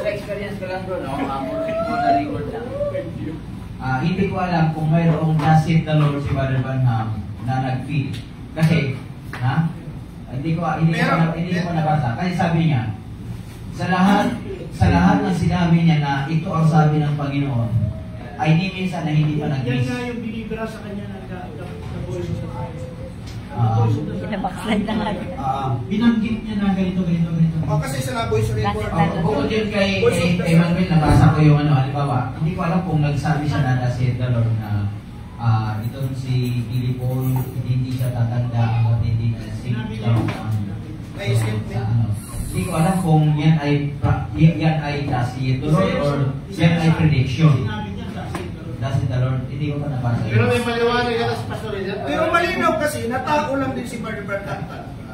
sa experience ko lang bro, na-record lang. Hindi ko alam kung mayroong doesn't the Lord si Brother Branham na nag-feed. Kasi, hindi ko nabasa. Kasi sabi niya, sa lahat ng sinabi niya na ito ang sabi ng Panginoon, ay hindi minsan na hindi pa nag-miss. Yan nga yung binibira sa kanya ng voice of the Pinabackslide na nga. Binanggit niya na ganito. kasi sa voice record. Bukod yun kay Manuel, nabasa ko yung halimbawa, hindi ko alam kung nagsabi siya na si the Lord na itong si Billy Paul, hindi siya tatanda ang hindi na hindi ko alam kung yan ay si the Lord or yan ay prediction. Doesn't the Lord, hindi ko pa nabasa. Pero may maliwanag ka sa pastor. Pero malinaw kasi, na tao lang din si Brother Branham.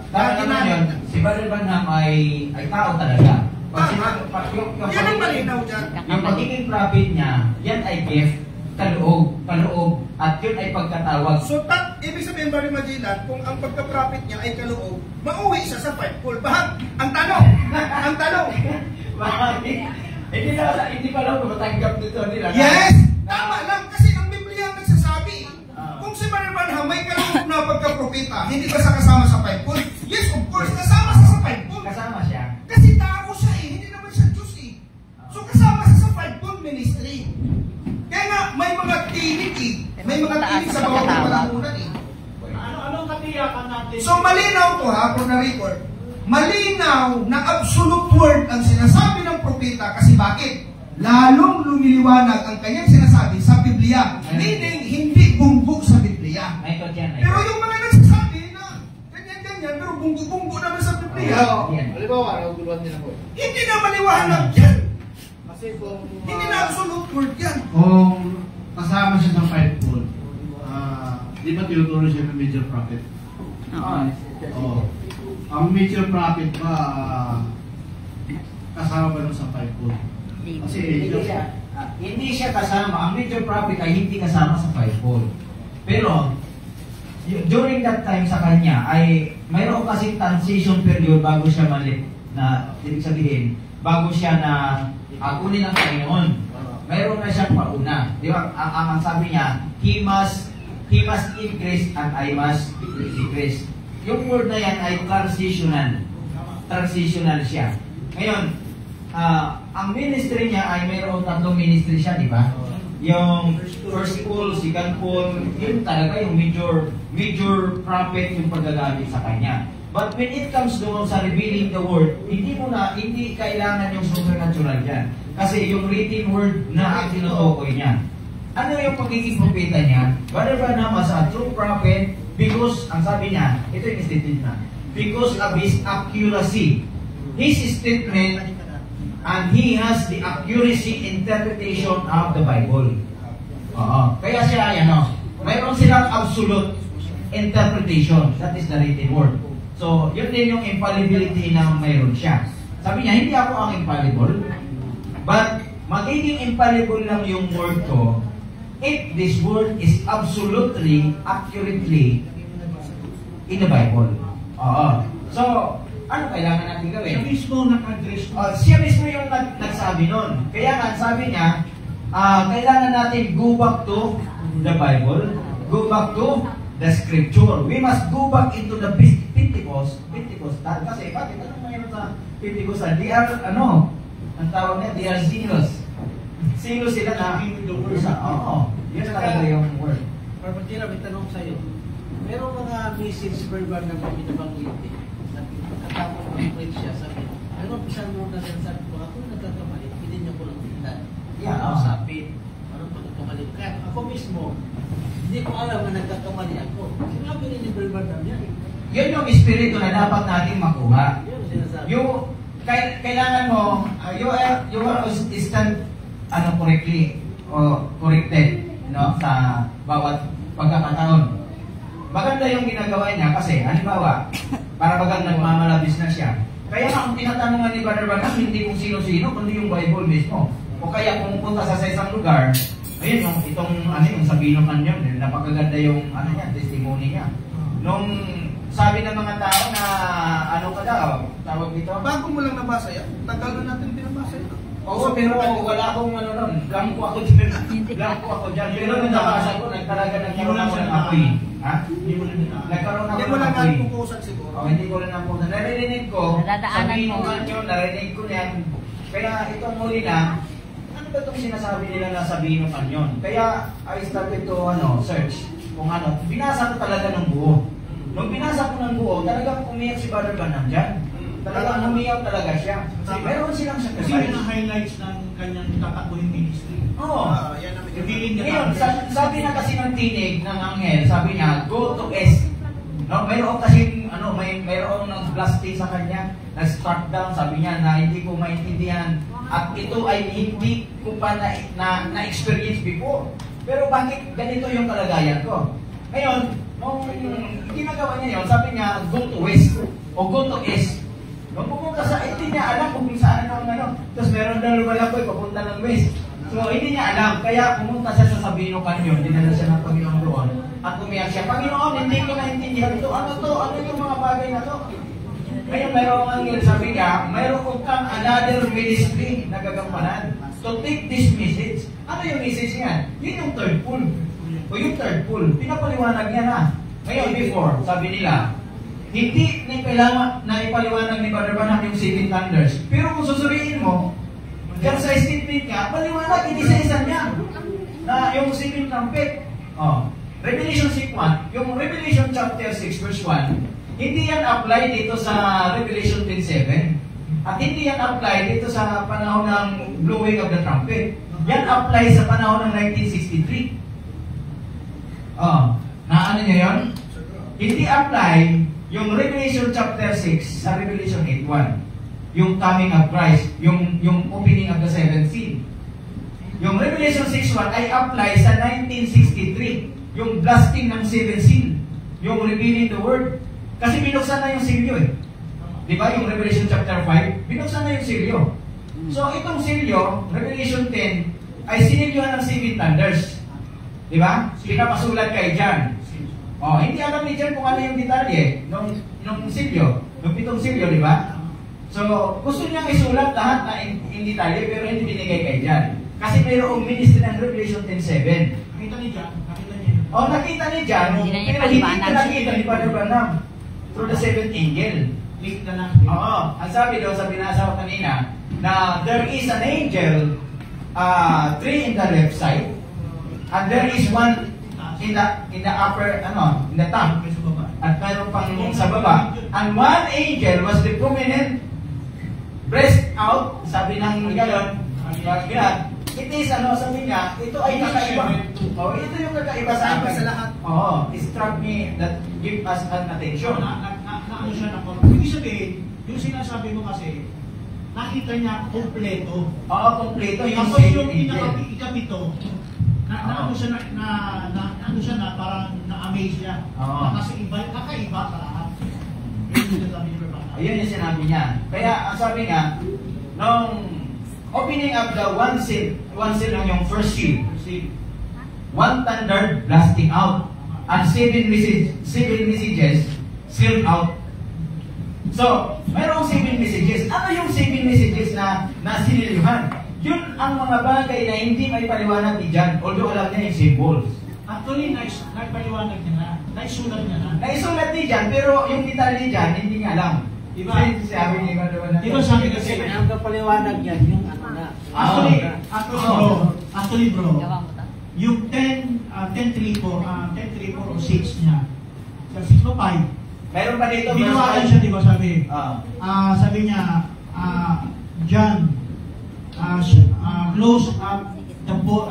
Bakit naman yun? Si Brother Branham ay tao talaga. Yan ang malinaw dyan. Yung pagiging prophet niya, yan ay gift, kaloob, at yun ay pagkatawag. So, ibig sabihin, Brother Magellan, kung ang pagka-prophet niya ay kaloob, mauwi siya sa fivefold. Ang tanong, Hindi pa lang matanggap nito nila. Yes! Tama lang, kasi ang Biblia nagsasabi. Kung si Brother Branham may kaloob na pagka-propeta, hindi ba siya kasama sa fivefold? Yes, of course, kasama siya sa fivefold. Kasama siya. Kasi tao siya hindi naman siya Diyos So kasama mga tinik eh. May mga tinik sa bawat palamunan eh. Anong katiyakan natin? So malinaw to ha, for the record. Malinaw na absolute word ang sinasabi ng propeta kasi bakit? Lalong lumiliwanag ang kanyang sinasabi sa Biblia. Meaning, hindi bunggo sa Biblia. Pero yung mga nagsasabi na ganyan-ganyan, pero bunggo-bunggo naman sa Biblia. Halimbawa, naguguluhan din ako. Hindi na maliwanag yan. Kasi kung... Hindi na absolute word yan. Kung kasama siya sa fivefold, di ba tinuturo siya ng major prophet? Oo. Ang major prophet ba, kasama ba nun sa fivefold? Kasi hindi siya kasama. Ang major prophet ay hindi kasama sa fivefold. Pero, during that time sa kanya, ay mayroon kasi transition period bago siya ibig sabihin, bago siya na kunin ng Panginoon. Mayroon na siyang pauna. Di ba? Ang sabi niya, He must increase and I must decrease. Yung word na yan ay transitional. Transitional siya. Ngayon, ang ministry niya ay mayroon tatlong ministry siya, di ba? Yung first pool, second pool, yun talaga yung major prophet yung paggagamit sa kanya. But when it comes doon sa revealing the word, hindi kailangan yung supernatural yan. Kasi yung written word na ang tinutukoy niya. Ano yung pagiging propeta niya? Brother Branham as a true prophet because, ang sabi niya, ito yung statement na, because of his accuracy. His statement and he has the accuracy interpretation of the Bible. Kaya siya, mayroon silang absolute interpretation. That is the written word. So, yun din yung infallibility na mayroon siya. Sabi niya, hindi ako ang infallible, but magiging infallible lang yung word ko if this word is absolutely, accurately in the Bible. So, ano kailangan natin gawin? Siya mismo nag-address. Siya mismo yung nagsabi nun. Kaya nga, sabi niya, kailangan natin go back to the Bible, go back to the Scripture. We must go back into the Pentecostal. Kasi, bakit? Anong mayroon sa Pentecostal? They are, ang tawag niya, they are zealous. Zealous sila na, yun talaga yung word. Parpatira, may tanong sa'yo. Merong mga message verbal na pinabanggit eh. Katapos mag-pray siya, sabi, ano pisan mo na sinasabi ko, ako nagkakamali, hindi niya ko lang tingnan. Usapin, anong pagkakamali. Kaya ako mismo, hindi ko alam na nagkakamali ako. Sinabi rin ni verbal na niya. Yun yung espiritu na dapat natin makuha. Yung, kailangan mo, you are stand, correctly, o corrected, sa bawat pagkakataon. Maganda yung ginagawa niya kasi, halimbawa, para bagang nagmamalabis na siya. Kaya ang tinatanungan ni Brother Branham, hindi kung sino-sino, kundi yung Bible mismo. O kaya kung pumunta sa isang lugar, ayun, yung Sabino Canyon, napakaganda yung, testimony niya. Nung sabi ng mga tao na, tawag dito? Bago mo lang nabasa yan, tagal na natin pinabasa yan. Oo, pero wala akong blanco ako dyan. Pero nung nabasa ko, nagkaroon ako ng apoy. Nagkaroon ako ng apoy. Hindi ko rin napukusan. Narinig ko, sabihin mo yun, narinig ko yan. Kaya itong muli na, ano ba itong sinasabi nila na sabihin mo kanyon? Kaya I started to search kung binasa ko talaga ng buo. Nung binasa ko ng buo, talagang umiyak si Brother Branham dyan. Talagang umiyak talaga siya. Meron silang kasi yun ang highlights ng kanyang tatakbuhin ministry. Oo. Ngayon, sabi na kasi ng tinig ng anghel, sabi niya, go to S. Mayroon kasi, mayroong nag-blasting sa kanya, nag-start down, sabi niya na hindi ko maintindihan. At ito ay hindi ko pa na-experience before. Pero bakit ganito yung kalagayan ko? Ngayon, nung ginagawa niya yun, sabi niya, go to West o go to S. Nung pumunta hindi niya alam kung saan Tapos meron daw lumalaki, papunta ng West. So, hindi niya alam. Kaya pumunta siya sa Sabino Canyon, dinala siya ng Panginoon doon. At umiyak siya, Panginoon, hindi ko naintindihan ito. Ano itong mga bagay na to? Ngayon, mayroong anghel, sabi niya, mayroon kang another ministry na gagampanan to take this message. Ano yung message niya? Yun yung third pool. O yung third pool, pinapaliwanag niya na. Ngayon, before, sabi nila, hindi na kailangan na ipaliwanag ni Brother Branham yung 7 thunders. Pero kung susuriin mo, dyan sa statement niya, paliwanag, hindi sa isa niya. na yung 7 trumpet. Revelation 6:1, yung Revelation chapter 6 verse 1, hindi yan apply dito sa Revelation 10:7. At hindi yan apply dito sa panahon ng blowing of the trumpet. Yan apply sa panahon ng 1963. Naano nyo yun? Hindi apply yung Revelation chapter 6 sa Revelation 8:1. Yung coming of Christ, yung opening of the seventh seal. Yung Revelation 6:1 ay apply sa 1963. Yung blasting ng seventh seal. Yung revealing the word. Kasi binuksan na yung silyo eh. Di ba? Yung Revelation chapter 5, binuksan na yung silyo. So, itong silyo, Revelation 10, ay sinilyohan ng 7 thunders. Di ba? Pinapasulat kay John. Hindi alam ni John kung ano yung detalye nung silyo, nung 7 silyo, di ba? So, gusto niyang isulat lahat na in detalye, pero hindi binigay kay John. Kasi mayroong ministry ng Revelation 10:7. Nakita ni John, nakita niya. Nakita ni John, pero hindi nakita ni Father Branham through the 7th angel. Link na lang. Ang sabi daw sa binasa ko kanina, na there is an angel, 3 in the left side, and there is 1 in the upper, in the top, at mayroon pang sa baba. And 1 angel was the prominent breast out, sabi ng gano'n, it is, sabi niya, ito ay kakaiba. Ito yung kakaiba sa akin. Sa lahat. It struck me that give us an attention. Ano siya na ibig sabihin, yung sinasabi mo kasi, nakita niya kompleto. Kompleto. Tapos yung ikapito, ano siya na parang na-amaze siya. Kasi kakaiba sa lahat. Ayun yung sinabi niya. Kaya, ang sabi nga, nung opening of the one seal ng yung first seal, 1 thunder blasting out, and 7 messages sealed out. So, mayroong 7 messages. Ano yung 7 messages na sinilihan? Yun ang mga bagay na hindi may paliwanag ni John, although alam niya yung symbols. Actually, naipaliwanag niya na, naisulat niya na. Naisulat ni John, pero yung detalye ni John, hindi niya alam. Diba? Sabi niya, diba sabi kasi, ang kapaliwanag niya, yung ano na. Actually bro, yung 10:3 o 6 niya, sa 6:5, mayroon pa dito, binawalan siya, di ba sabi? Sabi niya, John, close up the book,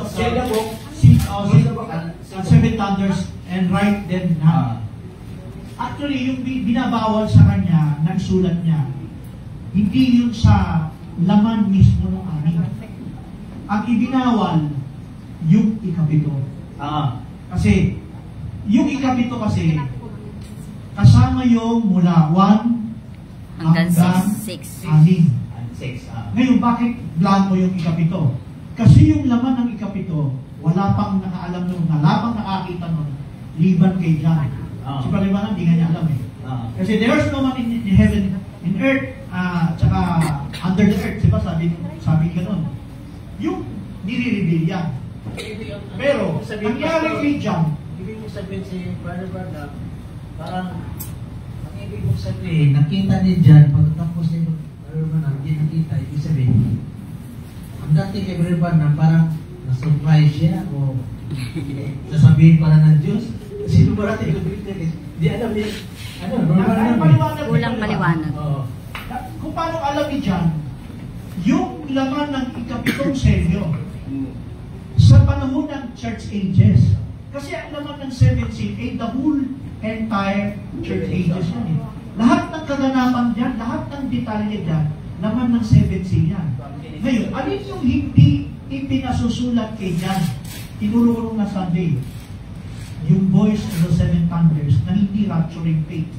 seal the book, 7 thunders, and write them down. Actually, yung binabawal sa kanya, nagsulat niya, hindi yun sa laman mismo ng amin. Ang ibinawal, yung ikapito. Kasi, yung ikapito kasi, kasama yung mula 1 hanggang 6. Ngayon, bakit blanco yung ikapito? Kasi yung laman ng ikapito, wala pang nakaalam nun, wala pang nakakita nun, liban kay John. Si Paliwanag, hindi nga niya alam eh. Kasi there's no one in heaven, in earth, tsaka under the earth, diba? Sabi ganun. Yung nire-reveal yan. Pero, nangyari kay John, ibig mo sabihin si Brother Branham, parang, ang ibig mo sabihin, nakita ni John, pagkatapos ni Brother Branham, hindi nakita, ibig sabihin, ang dating kay Brother Branham, parang na-surprise siya, o sasabihin pala ng Diyos, sino ba natin yung di alam niya, kulang paliwanag. Kung paano alam ni John, yung laman ng ikapitong selyo, sa panahon ng church ages, kasi ang laman ng 7 seal ay the whole entire church ages yan eh. Lahat ng kaganapan dyan, lahat ng detalye dyan, laman ng 7 seal yan. Ngayon, alin yung hindi ipinasusulat kay John? Tinuro ko na Sunday, yung voice of the 7 thunders na hindi rapturing faith.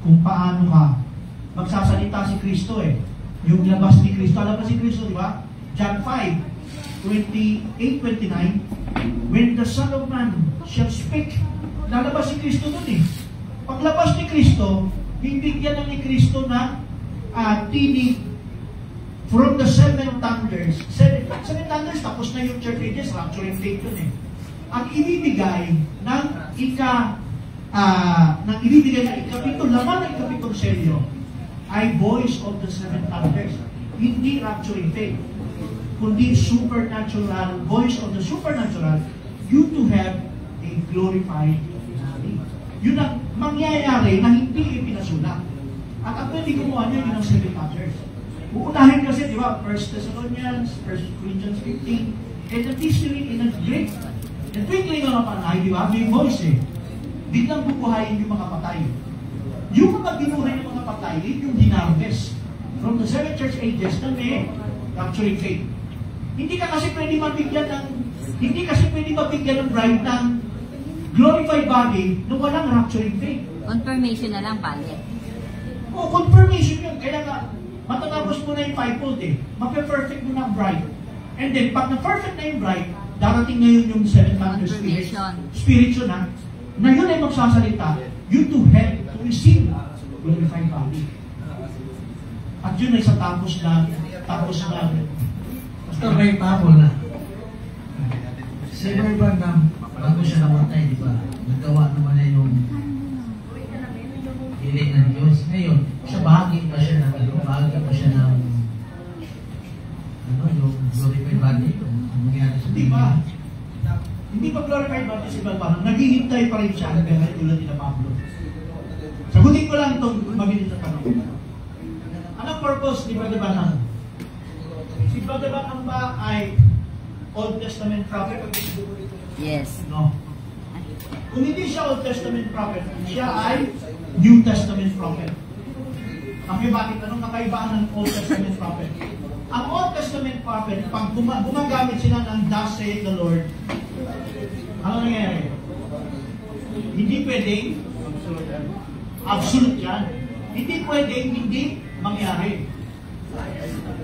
Kung paano ka magsasalita si Kristo eh. Yung labas ni Kristo, alam ba si Kristo, di ba? John 5:28-29, when the Son of Man shall speak, lalabas si Kristo dun eh. Paglabas ni Kristo, bibigyan na ni Kristo ng tinig from the 7 thunders. 7 thunders, tapos na yung church ages, rapturing faith yun eh. Ang ibibigay ng ikapito, laman ng ikapitong selyo, ay voice of the 7 thunders. Hindi rapturing faith. kundi supernatural, voice of the supernatural, you to have a glorified body. Yun ang mangyayari na hindi ipinasulat. At ang pwede kumuha niya, yun ang 7 chapters. Uunahin kasi, di ba, 1 Thessalonians, 1 Corinthians 15, and the history in a great, the twinkling of an eye, di ba, may voice eh. Biglang bubuhayin yung mga patay. Yung mga binuhay ng mga patay, yung dinarvest from the 7 church ages na may rapturing faith. Hindi ka kasi pwede mabigyan ng bride ng glorified body na walang rapturing faith. Confirmation na lang, pali. O, confirmation yun. Kaya nga, matatapos mo na yung 5-fold eh. Magpe-perfect mo na ang bride. And then, pag na-perfect na yung bride, darating ngayon yung 7 thunders spirit yun ha, na yun ay magsasalita, you to have to receive glorified body. At yun ay sa tapos na. Pastor, may tapol na. Si Barbanam, bago siya namatay, di ba? Nagawa naman na yung hiling ng Diyos. Ngayon, bahagi pa siya ng yung glorified body. Ang mangyari sa Hindi pa glorified body si Barbanam. Naghihintay pa rin siya hanggang tulad ni Pablo. Sagutin ko lang itong mabilis na tanong. Anong purpose ni Brother Branham? Si Brother Branham ba ay Old Testament prophet? Yes. No. Kung hindi siya Old Testament prophet, siya ay New Testament prophet. Okay, bakit? Anong kakaibahan ng Old Testament prophet? Ang Old Testament prophet, pag gumagamit sila ng Thus saith the Lord, ano nangyayari? Hindi pwedeng absolute yan. Hindi pwedeng hindi mangyari.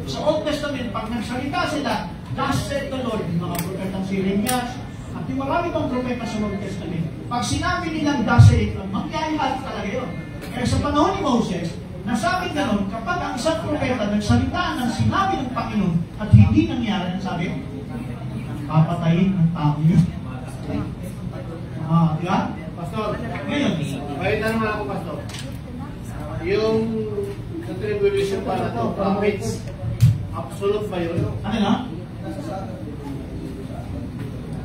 Sa Old Testament, pag nagsalita sila, Thus saith the Lord, yung mga propetang si Jeremias, at yung marami pang propeta sa Old Testament, pag sinabi nilang Thus saith, mangyayari talaga yun. Kaya sa panahon ni Moses, nasabi gano'n, kapag ang isang propeta nagsalita ng sinabi ng Panginoon at hindi nangyari, ang sabi, papatayin ng tao yun. Di ba? Pastor, ngayon, may tanong ako, Pastor. Yung sa tribulation para to, prophets, absolute ba yun? Ano na?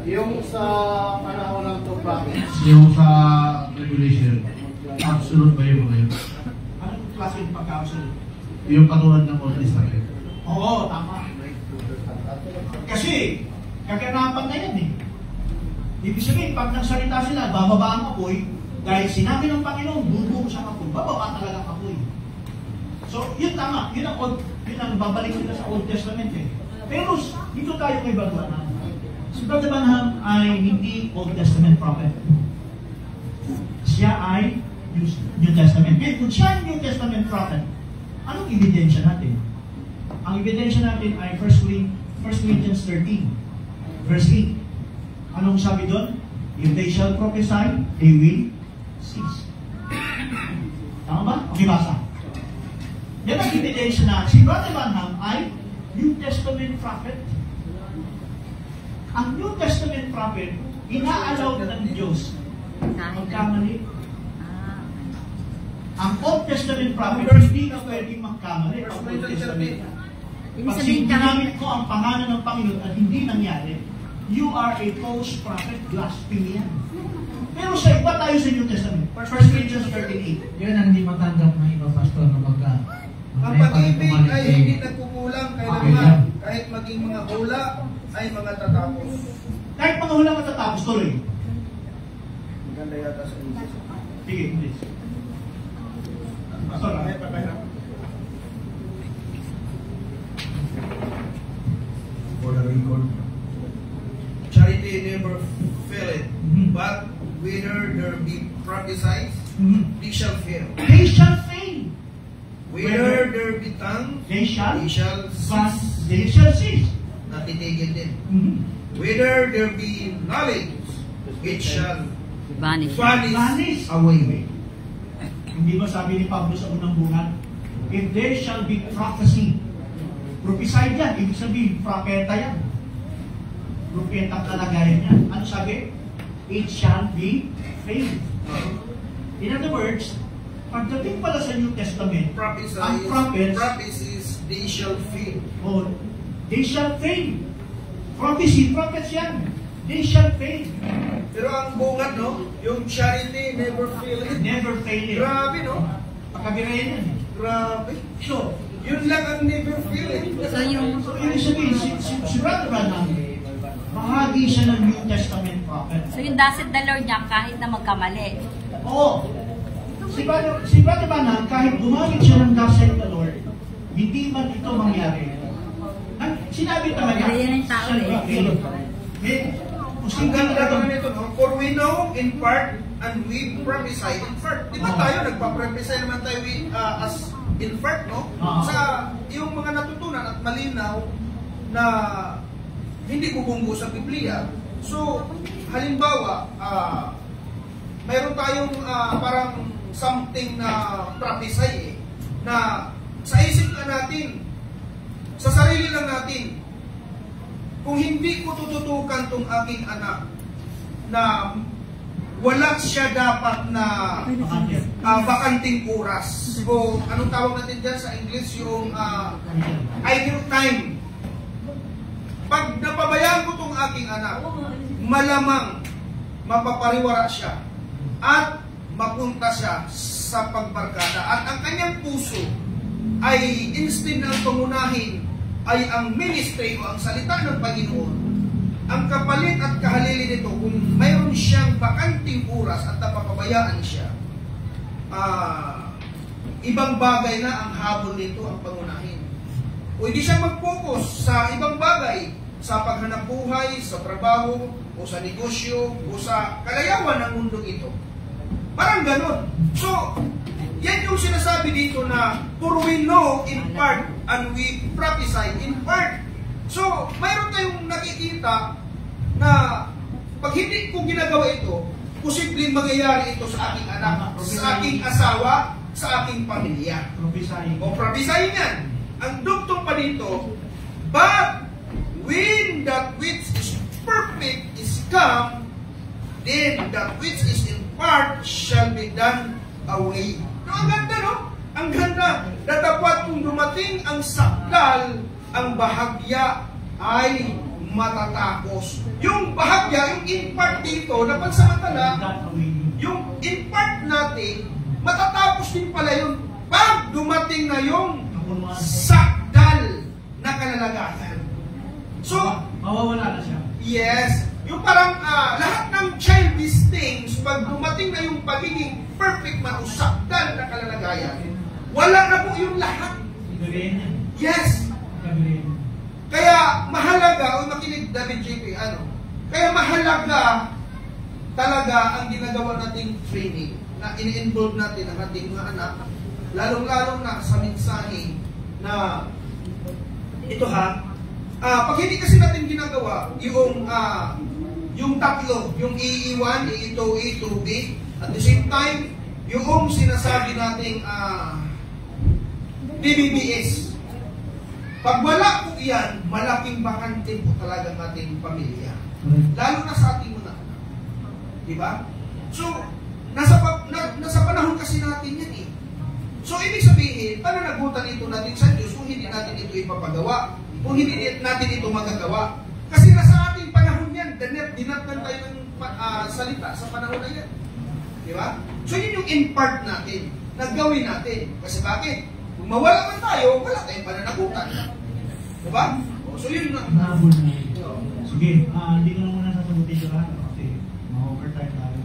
Yung sa panahon ng to, prophets. Yung sa tribulation, absolute ba yun ngayon? Anong klase yung pagka-absolute? Yung katulad ng Old Testament. Oo, tama. Kasi, kaganapan na yan eh. Ibig sabihin, pag nagsalita sila, bababa ang apoy, dahil sinabi ng Panginoon, bubuo sa apoy, bababa talaga ang apoy. So, yun tama. Yun ang babalik nila sa Old Testament eh. Pero, dito tayo kay Branham. Si Brother Branham ay hindi Old Testament prophet. Siya ay New Testament. Kung siya ay New Testament prophet, anong ebidensya natin? Ang ebidensya natin ay 1 Corinthians 13, verse 8. Anong sabi doon? If they shall prophesy, they will cease. Tama ba? Okay, basa. Yan ang ebidensya na si Brother Branham ay New Testament prophet. Ang New Testament prophet, ina-allow ng Diyos magkamali. Ang Old Testament prophet, hindi ka pwedeng magkamali. Ang Old Testament. Pag ginamit ko ang pangalan ng Panginoon at hindi nangyari, you are a false prophet, blasphemy yan. Pero sa iba tayo sa New Testament, 1 Corinthians 13:8. Yun ang hindi matanggap ng iba, Pastor, na magka. Ang pag-ibig ay hindi nagkukulang kailangan. Kahit maging mga hula ay mga tatapos. Kahit mga hula matatapos, tuloy. Maganda yata sa English. Sige, please. Pastor, ay papahirap. For the record, charity never faileth, but whether there be prophesied, they shall fail. They shall fail. Whether there be tongue, they shall cease. They shall cease. Natitigil din. Whether there be knowledge, it shall vanish away. Hindi ba sabi ni Pablo sa unang bungan? If there shall be prophecy, prophesy yan, ibig sabihin, propeta yan. Propeta kalagayan yan. Ano sabi? It shall be failed. In other words, pagdating pala sa New Testament, ang prophets, prophecies, they shall fail. Oh, They shall fail. Prophecy, prophets yan. They shall fail. Pero ang bungad, no? Yung charity never fail it. Never fail it. Grabe, no? Pagkabirayan yan. Grabe. So, yun lang ang never fail it. So yung ibig sabihin, si Brother Branham, bahagi siya ng New Testament prophet. So yung thus said the Lord niya kahit na magkamali. Oo. Si Brother Branham, kahit gumamit siya ng thus said the Lord, hindi man ito mangyari. Sinabi talaga, Yan ang tao ang ganda naman ito, no? For we know in part and we prophesy in part. Di ba tayo, nagpa-prophesy naman tayo as in part, no? Sa yung mga natutunan at malinaw na hindi bubunggo sa Biblia. So, halimbawa, mayroon tayong parang something na prophesy na sa isip na natin, sa sarili lang natin, kung hindi ko tututukan tong aking anak na wala siya dapat na bakanting oras o anong tawag natin dyan sa English, yung idle time. Pag napabayaan ko tong aking anak, malamang mapapariwara siya at mapunta siya sa pagbarkada at ang kanyang puso ay instead na pangunahin ay ang ministry o ang salita ng Panginoon. Ang kapalit at kahalili nito, kung mayroon siyang bakanting oras at napapabayaan siya, ibang bagay na ang habol nito ang pangunahin. O hindi siya mag-focus sa ibang bagay, sa paghanap buhay, sa trabaho, o sa negosyo, o sa kalayawan ng mundo ito. Parang ganon. So, yan yung sinasabi dito na for we know in part and we prophesy in part. So, mayroon tayong nakikita na pag hindi ko ginagawa ito, posibleng mangyayari ito sa aking anak, sa aking asawa, sa aking pamilya. O prophesying yan. Ang dugtong pa dito, but when that which is perfect is come, then that which is in part shall be done away. No, ang ganda, no? Ang ganda. Datapwat kung dumating ang sakdal, ang bahagya ay matatapos. Yung bahagya, yung in part dito, na pansamantala, yung in part natin, matatapos din pala yun pag dumating na yung sakdal na kalalagayan. So, mawawala na siya. Yes. Yung parang lahat ng childish things, pag dumating na yung pagiging perfect matusakdan na kalalagayan, wala na po yung lahat. Yes. Kaya mahalaga, o makinig David JP, kaya mahalaga talaga ang ginagawa nating training na in-involve natin ang ating mga anak, lalong-lalong na sa mensahe na ito pag hindi kasi natin ginagawa yung tatlo, yung EE1, EE2, EE2B, at the same time, yung sinasabi nating DBBS. Pag wala po yan, malaking bakante po talaga ng ating pamilya. Lalo na sa ating mga anak. Diba? So, nasa panahon kasi natin yan eh. So, ibig sabihin, pananagutan ito natin sa Diyos kung hindi natin ito ipapagawa, kung hindi natin ito magagawa. Kasi nasa ating panahon yan, dinatnan tayo ng salita sa panahon na yan. Diba? So, yun yung in part natin, na gawin natin. Kasi bakit? Kung mawala man tayo, wala tayong pananagutan. Diba? So, yun na. Sige, hindi ko na muna sasagutin ko lahat kasi ma-overtime tayo.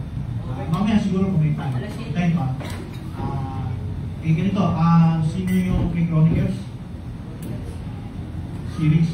Mamaya siguro kung may time pa. Ganito, sino yung Chronicles series?